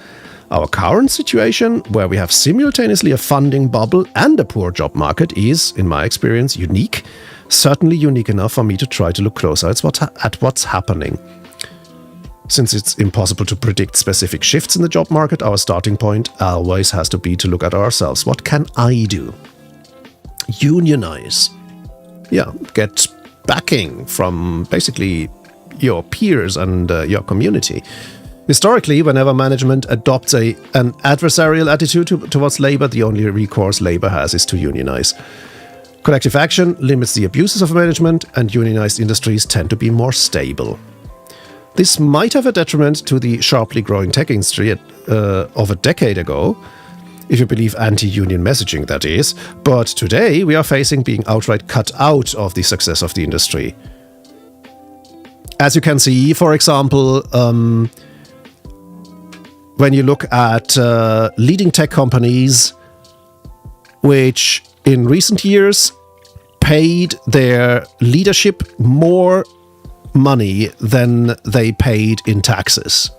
Our current situation, where we have simultaneously a funding bubble and a poor job market, is, in my experience, unique. Certainly unique enough for me to try to look closer at what's happening. Since it's impossible to predict specific shifts in the job market, our starting point always has to be to look at ourselves. What can I do? Unionize. Yeah, get backing from basically your peers and your community. Historically, whenever management adopts an adversarial attitude towards labor, the only recourse labor has is to unionize. Collective action limits the abuses of management, and unionized industries tend to be more stable. This might have a detriment to the sharply growing tech industry of a decade ago, if you believe anti-union messaging, that is. But today, we are facing being outright cut out of the success of the industry. As you can see, for example, when you look at leading tech companies, which in recent years paid their leadership more money than they paid in taxes.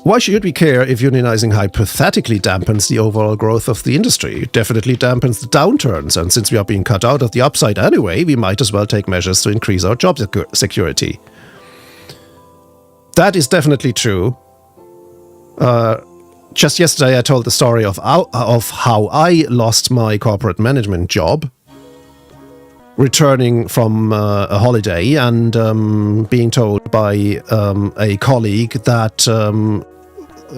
Why should we care if unionizing hypothetically dampens the overall growth of the industry? It definitely dampens the downturns, and since we are being cut out of the upside anyway, we might as well take measures to increase our job security. That is definitely true. Just yesterday I told the story of how I lost my corporate management job, returning from a holiday and being told by a colleague that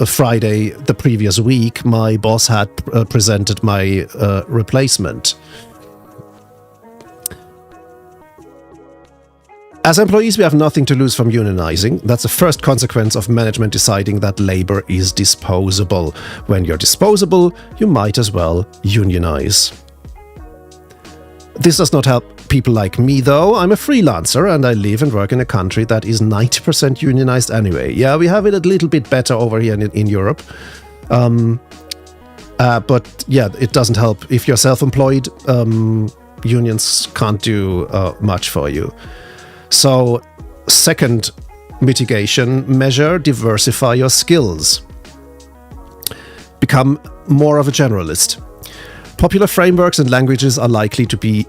Friday the previous week my boss had presented my replacement. As employees, we have nothing to lose from unionizing. That's the first consequence of management deciding that labor is disposable. When you're disposable, you might as well unionize. This does not help people like me, though. I'm a freelancer and I live and work in a country that is 90% unionized anyway. Yeah, we have it a little bit better over here in Europe. But yeah, it doesn't help. If you're self-employed, unions can't do much for you. So, second mitigation measure, diversify your skills. Become more of a generalist. Popular frameworks and languages are likely to be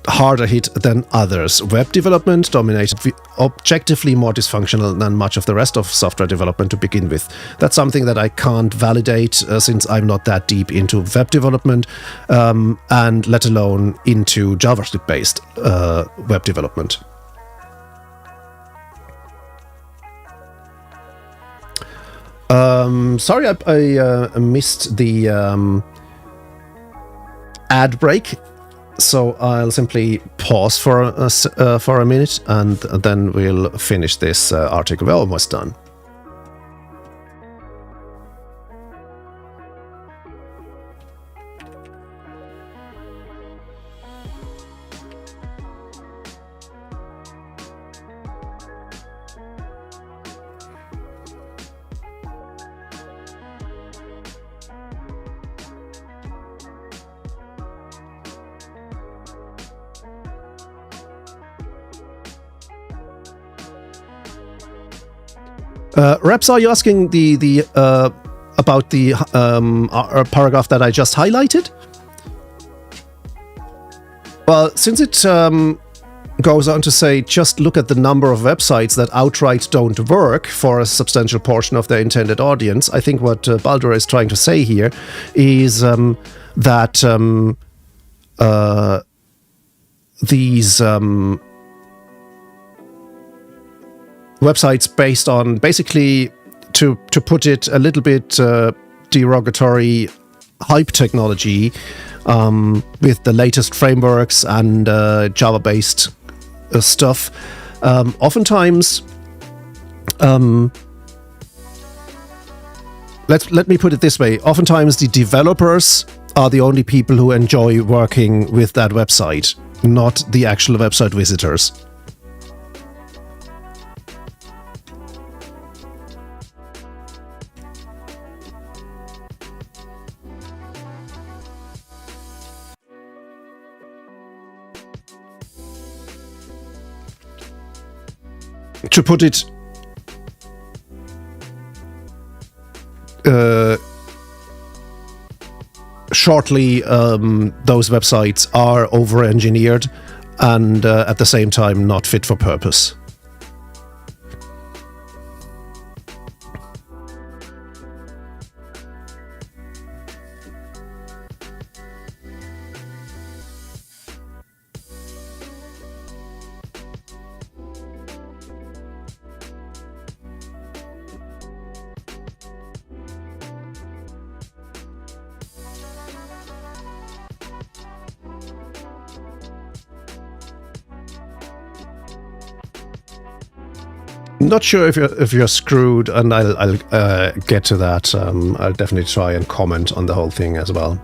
harder hit than others. Web development dominated objectively more dysfunctional than much of the rest of software development to begin with. That's something that I can't validate since I'm not that deep into web development and let alone into JavaScript-based web development. Sorry, I missed the ad break, so I'll simply pause for a minute, and then we'll finish this article. We're almost done. Reps, are you asking the about the paragraph that I just highlighted? Well, since it goes on to say, just look at the number of websites that outright don't work for a substantial portion of their intended audience, I think what Baldur is trying to say here is that these websites based on, basically, to put it a little bit derogatory, hype technology with the latest frameworks and Java-based stuff. Oftentimes, let me put it this way. Oftentimes, the developers are the only people who enjoy working with that website, not the actual website visitors. To put it shortly, those websites are over-engineered and at the same time not fit for purpose. Not sure if you're screwed, and I'll get to that. I'll definitely try and comment on the whole thing as well.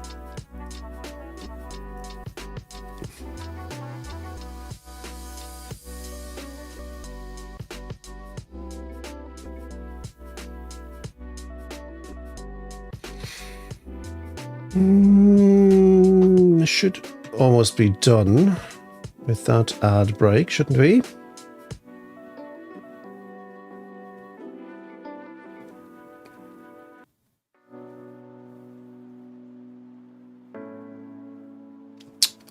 Should almost be done with that ad break, shouldn't we?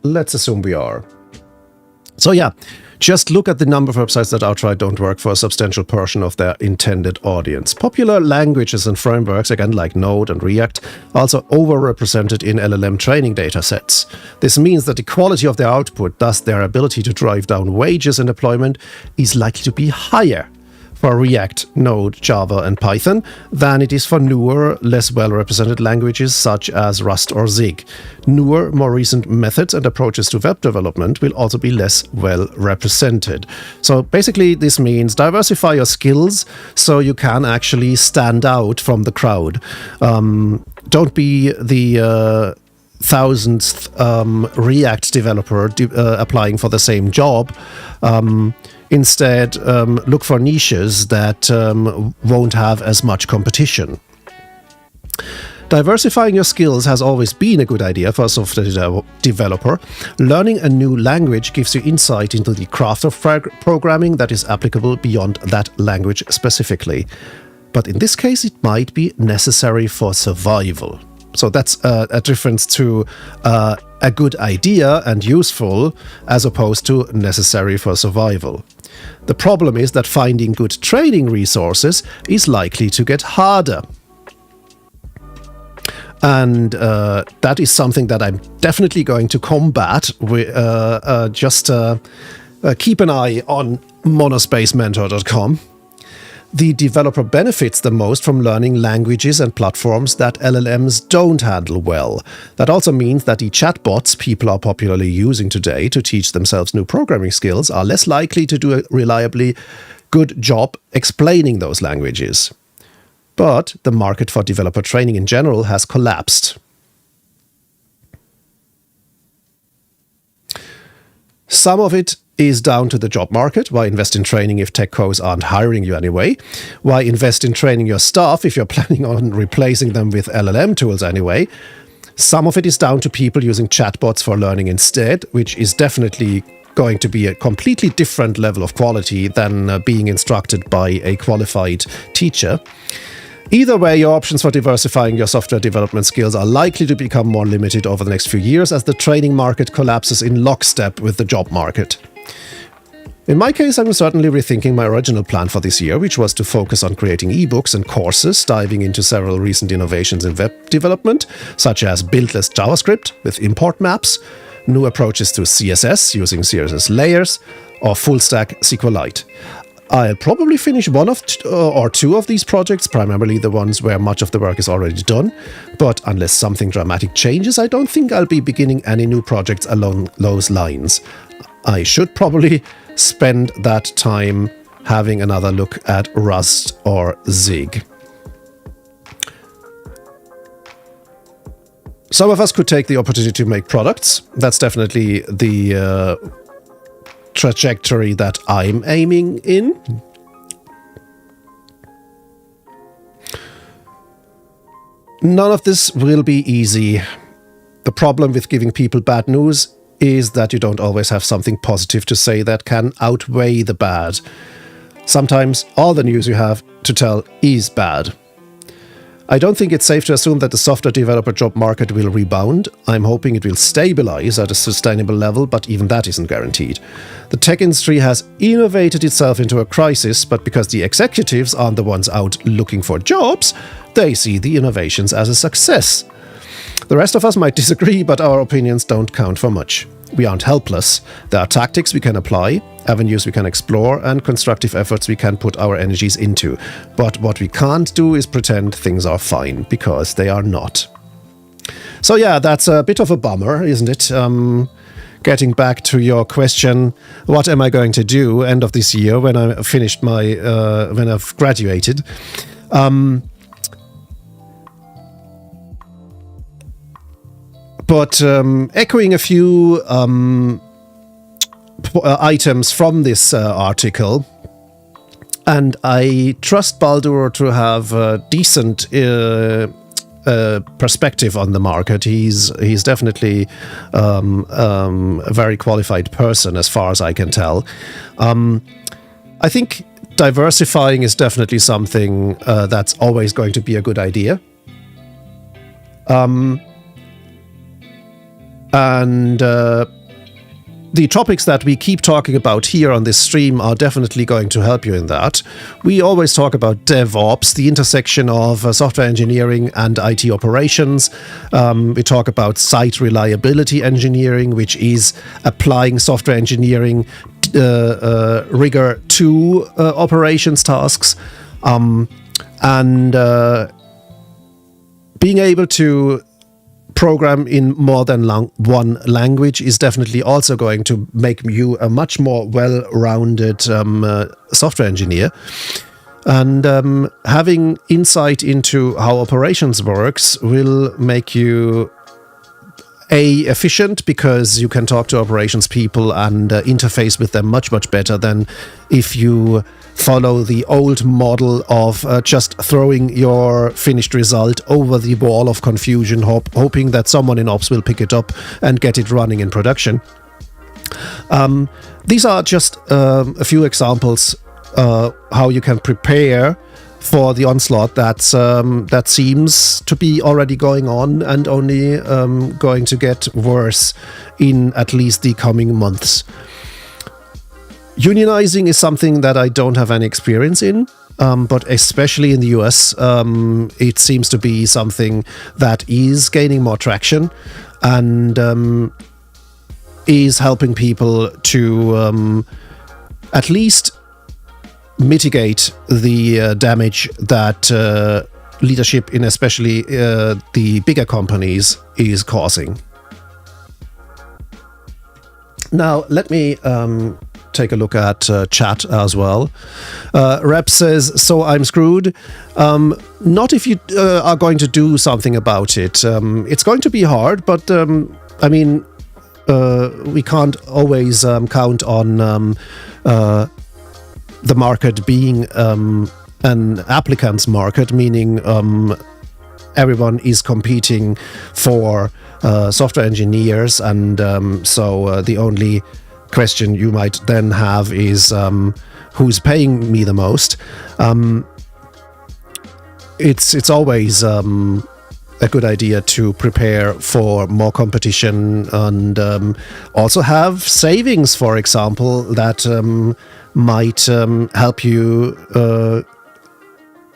Let's assume we are. So yeah, just look at the number of websites that outright don't work for a substantial portion of their intended audience. Popular languages and frameworks, again like Node and React, are also overrepresented in LLM training datasets. This means that the quality of their output, thus their ability to drive down wages in deployment, is likely to be higher for React, Node, Java, and Python than it is for newer, less well-represented languages such as Rust or Zig. Newer, more recent methods and approaches to web development will also be less well-represented. So basically, this means diversify your skills so you can actually stand out from the crowd. Don't be the thousandth React developer applying for the same job. Instead, look for niches that won't have as much competition. Diversifying your skills has always been a good idea for a software developer. Learning a new language gives you insight into the craft of programming that is applicable beyond that language specifically. But in this case, it might be necessary for survival. So that's a difference to a good idea and useful as opposed to necessary for survival. The problem is that finding good training resources is likely to get harder. And that is something that I'm definitely going to combat. Just keep an eye on monospacementor.com. the developer benefits the most from learning languages and platforms that LLMs don't handle well. That also means that the chatbots people are popularly using today to teach themselves new programming skills are less likely to do a reliably good job explaining those languages. But the market for developer training in general has collapsed. Some of it is down to the job market. Why invest in training if tech co's aren't hiring you anyway? Why invest in training your staff if you're planning on replacing them with LLM tools anyway? Some of it is down to people using chatbots for learning instead, which is definitely going to be a completely different level of quality than being instructed by a qualified teacher. Either way, your options for diversifying your software development skills are likely to become more limited over the next few years as the training market collapses in lockstep with the job market. In my case, I'm certainly rethinking my original plan for this year, which was to focus on creating ebooks and courses, diving into several recent innovations in web development, such as buildless JavaScript with import maps, new approaches to CSS using CSS layers, or full-stack SQLite. I'll probably finish one or two of these projects, primarily the ones where much of the work is already done, but unless something dramatic changes, I don't think I'll be beginning any new projects along those lines. I should probably spend that time having another look at Rust or Zig. Some of us could take the opportunity to make products. That's definitely the trajectory that I'm aiming in. None of this will be easy. The problem with giving people bad news is that you don't always have something positive to say that can outweigh the bad. Sometimes all the news you have to tell is bad. I don't think it's safe to assume that the software developer job market will rebound. I'm hoping it will stabilize at a sustainable level, but even that isn't guaranteed. The tech industry has innovated itself into a crisis, but because the executives aren't the ones out looking for jobs, they see the innovations as a success. The rest of us might disagree, but our opinions don't count for much. We aren't helpless. There are tactics we can apply, avenues we can explore, and constructive efforts we can put our energies into. But what we can't do is pretend things are fine, because they are not. So yeah, that's a bit of a bummer, isn't it? Getting back to your question, what am I going to do end of this year when I finished my when I've graduated? But echoing a few items from this article, and I trust Baldur to have a decent perspective on the market. He's definitely a very qualified person as far as I can tell. I think diversifying is definitely something that's always going to be a good idea. And the topics that we keep talking about here on this stream are definitely going to help you in that. We always talk about DevOps, the intersection of software engineering and IT operations. We talk about site reliability engineering, which is applying software engineering rigor to operations tasks. And being able to program in more than one language is definitely also going to make you a much more well-rounded software engineer. And having insight into how operations works will make you efficient, because you can talk to operations people and interface with them much better than if you follow the old model of just throwing your finished result over the wall of confusion, hoping that someone in ops will pick it up and get it running in production. These are just a few examples how you can prepare for the onslaught that seems to be already going on and only going to get worse in at least the coming months. Unionizing is something that I don't have any experience in, but especially in the US, it seems to be something that is gaining more traction and is helping people to at least mitigate the damage that leadership in especially the bigger companies is causing. Now, let me take a look at chat as well. Rep says, so I'm screwed. Not if you are going to do something about it. It's going to be hard, but I mean, we can't always count on the market being an applicant's market, meaning everyone is competing for software engineers, and so the only question you might then have is who's paying me the most. It's always a good idea to prepare for more competition and also have savings, for example, that might help you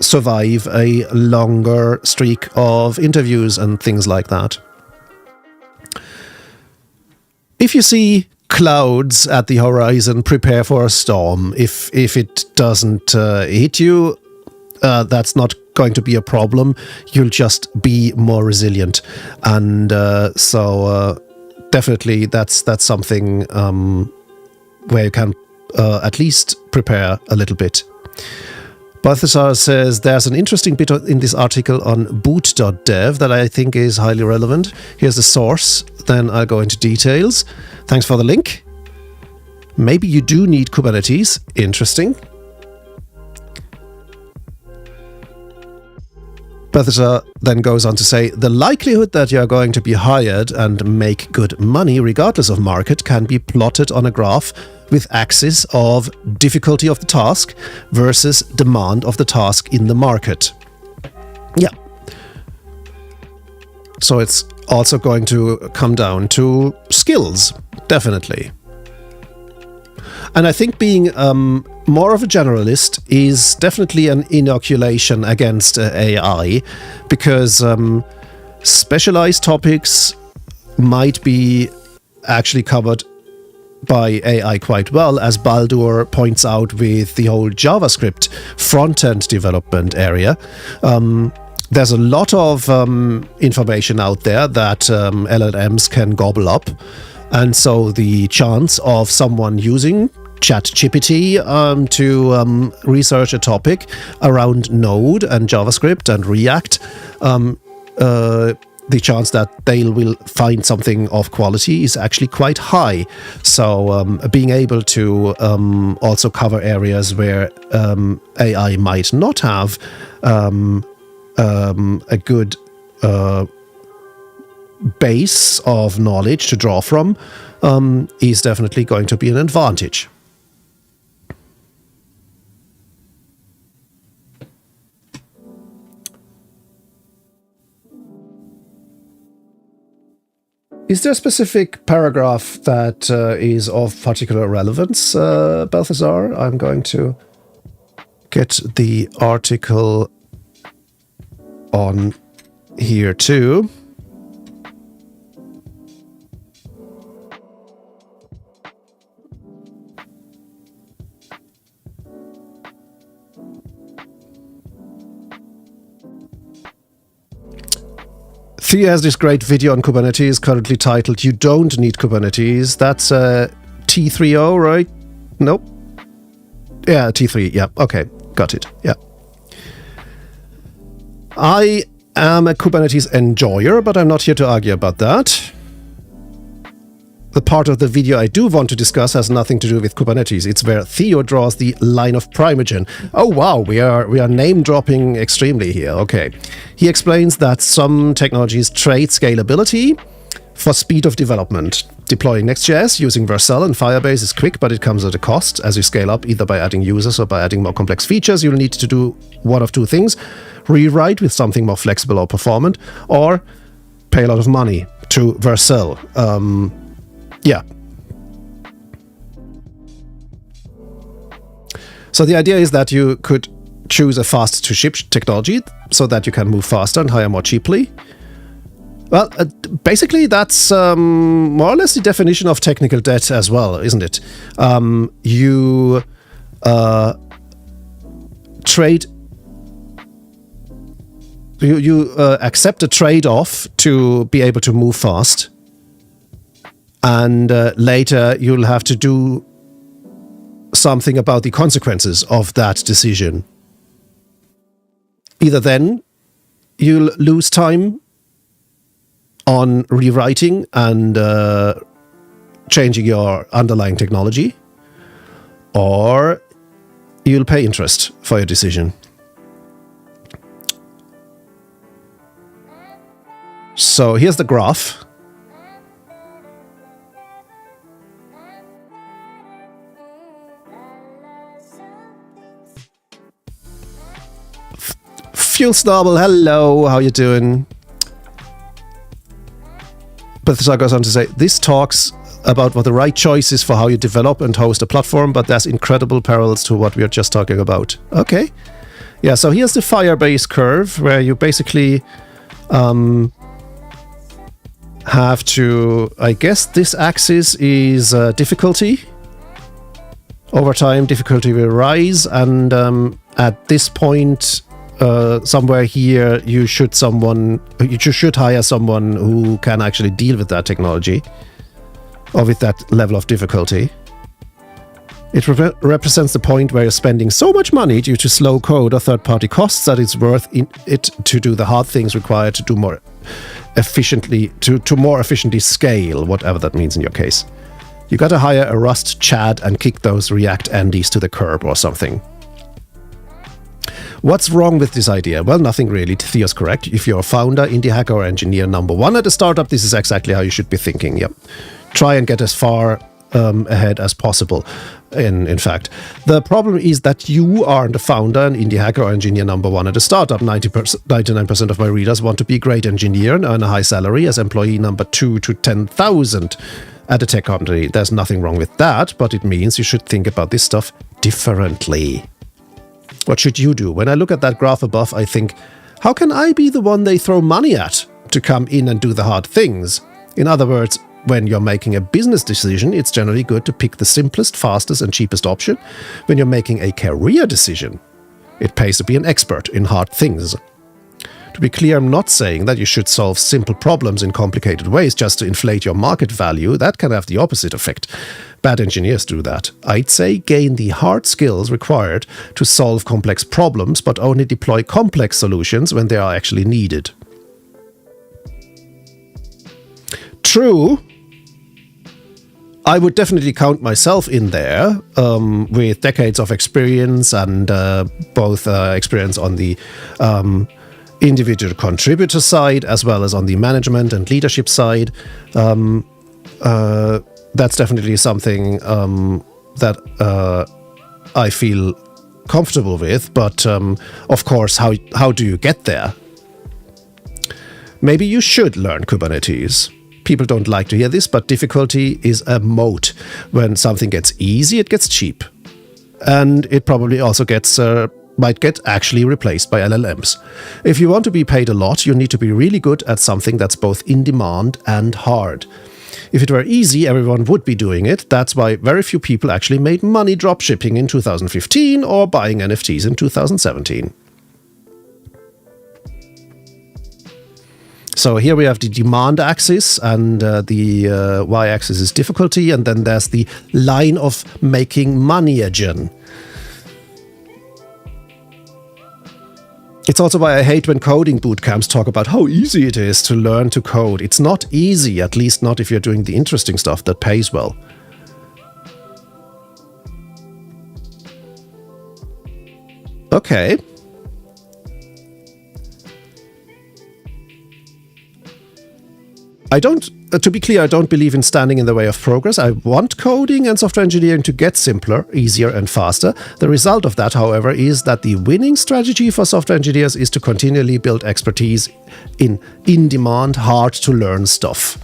survive a longer streak of interviews and things like that. If you see clouds at the horizon, prepare for a storm. If it doesn't hit you, that's not going to be a problem. You'll just be more resilient, and so definitely that's something where you can at least prepare a little bit. Balthasar says there's an interesting bit in this article on boot.dev that I think is highly relevant. Here's the source, then I'll go into details. Thanks for the link. Maybe you do need Kubernetes. Interesting. Balthasar then goes on to say, the likelihood that you're going to be hired and make good money regardless of market can be plotted on a graph with axis of difficulty of the task versus demand of the task in the market. Yeah. So it's also going to come down to skills, definitely. And I think being more of a generalist is definitely an inoculation against AI, because specialized topics might be actually covered by AI quite well, as Baldur points out with the whole JavaScript front-end development area. There's a lot of information out there that LLMs can gobble up, and so the chance of someone using ChatGPT to research a topic around Node and JavaScript and React, the chance that they will find something of quality is actually quite high. So being able to also cover areas where AI might not have a good base of knowledge to draw from is definitely going to be an advantage. Is there a specific paragraph that is of particular relevance, Balthasar? I'm going to get the article on here too. Thea has this great video on Kubernetes currently titled "You Don't Need Kubernetes." That's T30, right? Nope. Yeah, T3. Yeah. Okay. Got it. Yeah. I am a Kubernetes enjoyer, but I'm not here to argue about that. The part of the video I do want to discuss has nothing to do with Kubernetes. It's where Theo draws the line of Primogen. Oh wow, we are name dropping extremely here. Okay. He explains that some technologies trade scalability for speed of development. Deploying Next.js using Vercel and Firebase is quick, but it comes at a cost. As you scale up, either by adding users or by adding more complex features, you'll need to do one of two things: rewrite with something more flexible or performant, or pay a lot of money to Vercel. Yeah. So the idea is that you could choose a fast-to-ship technology so that you can move faster and hire more cheaply. Well, basically that's more or less the definition of technical debt as well, isn't it? You trade. You accept a trade-off to be able to move fast, and later you'll have to do something about the consequences of that decision. Either then you'll lose time on rewriting and changing your underlying technology, or you'll pay interest for your decision. So here's the graph. Fuel Snobble, hello, how you doing? But the talk goes on to say, this talks about what the right choice is for how you develop and host a platform, but there's incredible parallels to what we are just talking about. Okay. Yeah, so here's the Firebase curve, where you basically have to, I guess this axis is difficulty. Over time, difficulty will rise, and at this point, somewhere here, you should hire someone who can actually deal with that technology, or with that level of difficulty. It represents the point where you're spending so much money due to slow code or third-party costs that it's worth it to do the hard things required to do more efficiently, to more efficiently scale, whatever that means in your case. You gotta hire a Rust Chad and kick those React Andes to the curb or something. What's wrong with this idea? Well, nothing really. Theo's correct. If you're a founder, indie hacker, or engineer number one at a startup, this is exactly how you should be thinking. Yep. Try and get as far ahead as possible, in fact. The problem is that you aren't a founder, an indie hacker, or engineer number one at a startup. 99% of my readers want to be a great engineer and earn a high salary as employee number 2 to 10,000 at a tech company. There's nothing wrong with that, but it means you should think about this stuff differently. What should you do? When I look at that graph above, I think, how can I be the one they throw money at to come in and do the hard things? In other words, when you're making a business decision, it's generally good to pick the simplest, fastest, and cheapest option. When you're making a career decision, it pays to be an expert in hard things. To be clear, I'm not saying that you should solve simple problems in complicated ways just to inflate your market value. That can have the opposite effect. Bad engineers do that. I'd say gain the hard skills required to solve complex problems, but only deploy complex solutions when they are actually needed. True. I would definitely count myself in there, with decades of experience and both experience on the individual contributor side as well as on the management and leadership side. That's definitely something that I feel comfortable with, but of course, how do you get there? Maybe you should learn Kubernetes. People don't like to hear this, but difficulty is a moat. When something gets easy, it gets cheap. And it probably also might get actually replaced by LLMs. If you want to be paid a lot, you need to be really good at something that's both in demand and hard. If it were easy, everyone would be doing it. That's why very few people actually made money dropshipping in 2015 or buying NFTs in 2017. So here we have the demand axis, and the y-axis is difficulty, and then there's the line of making money again. It's also why I hate when coding bootcamps talk about how easy it is to learn to code. It's not easy, at least not if you're doing the interesting stuff that pays well. Okay. To be clear, I don't believe in standing in the way of progress. I want coding and software engineering to get simpler, easier, and faster. The result of that, however, is that the winning strategy for software engineers is to continually build expertise in in-demand, hard-to-learn stuff.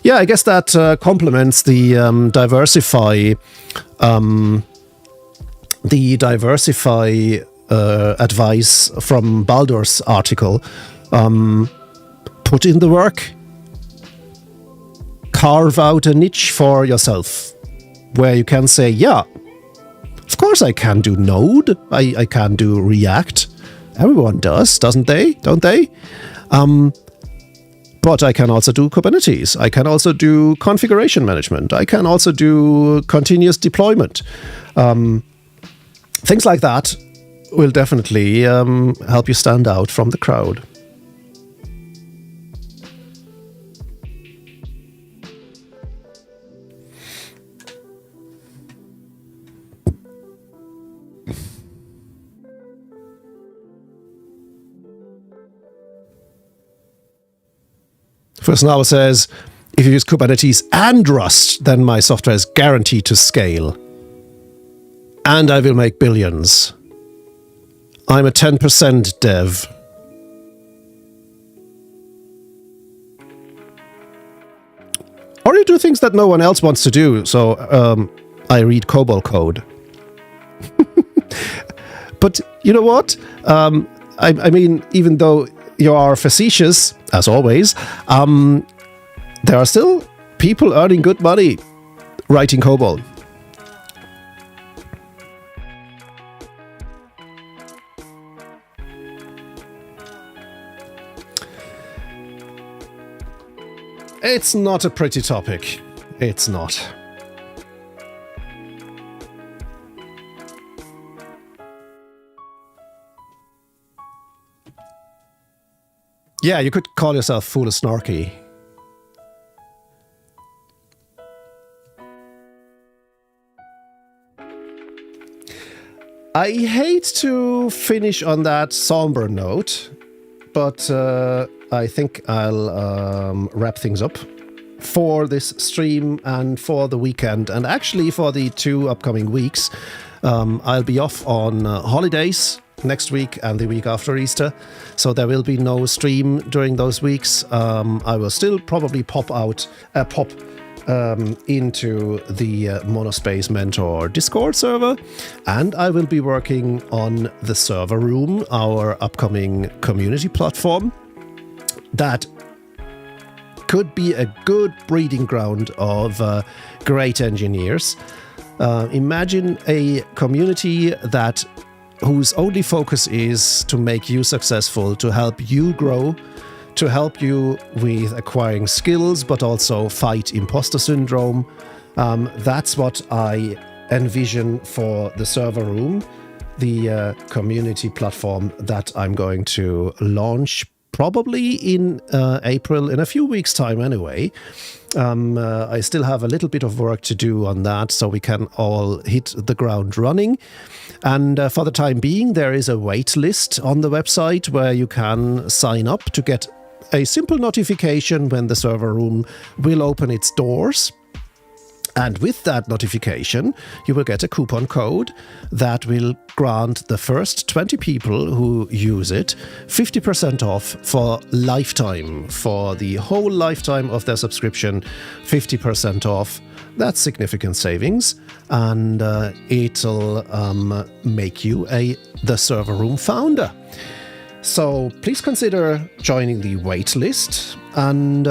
Yeah, I guess that complements the diversify advice from Baldur's article. Put in the work. Carve out a niche for yourself where you can say, yeah, of course, I can do Node. I can do React. Everyone does, doesn't they? Don't they? But I can also do Kubernetes. I can also do configuration management. I can also do continuous deployment. Things like that will definitely help you stand out from the crowd. First Hour says, if you use Kubernetes and Rust, then my software is guaranteed to scale. And I will make billions. I'm a 10% dev. Or you do things that no one else wants to do, so I read COBOL code. But you know what? I mean, even though you are facetious, as always, there are still people earning good money writing COBOL. It's not a pretty topic. It's not. Yeah, you could call yourself full of snarky. I hate to finish on that somber note, but I think I'll wrap things up for this stream and for the weekend, and actually for the 2 upcoming weeks. I'll be off on holidays next week and the week after Easter, so there will be no stream during those weeks. I will still probably pop into the Monospace Mentor Discord server, and I will be working on the server room, our upcoming community platform that could be a good breeding ground of great engineers. Imagine a community whose only focus is to make you successful, to help you grow, to help you with acquiring skills, but also fight imposter syndrome. That's what I envision for the server room, the community platform that I'm going to launch probably in April, in a few weeks' time anyway. I still have a little bit of work to do on that, so we can all hit the ground running. And for the time being, there is a wait list on the website where you can sign up to get a simple notification when the server room will open its doors. And with that notification, you will get a coupon code that will grant the first 20 people who use it 50% off for lifetime, for the whole lifetime of their subscription, 50% off. That's significant savings, and it'll make you the server room founder. So please consider joining the wait list, and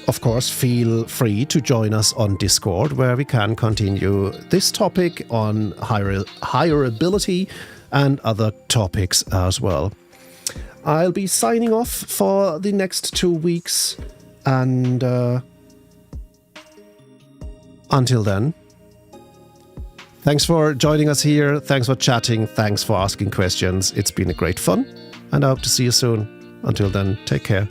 of course, feel free to join us on Discord, where we can continue this topic on hireability and other topics as well. I'll be signing off for the next 2 weeks, and until then, thanks for joining us here, thanks for chatting, thanks for asking questions. It's been a great fun, and I hope to see you soon. Until then, take care.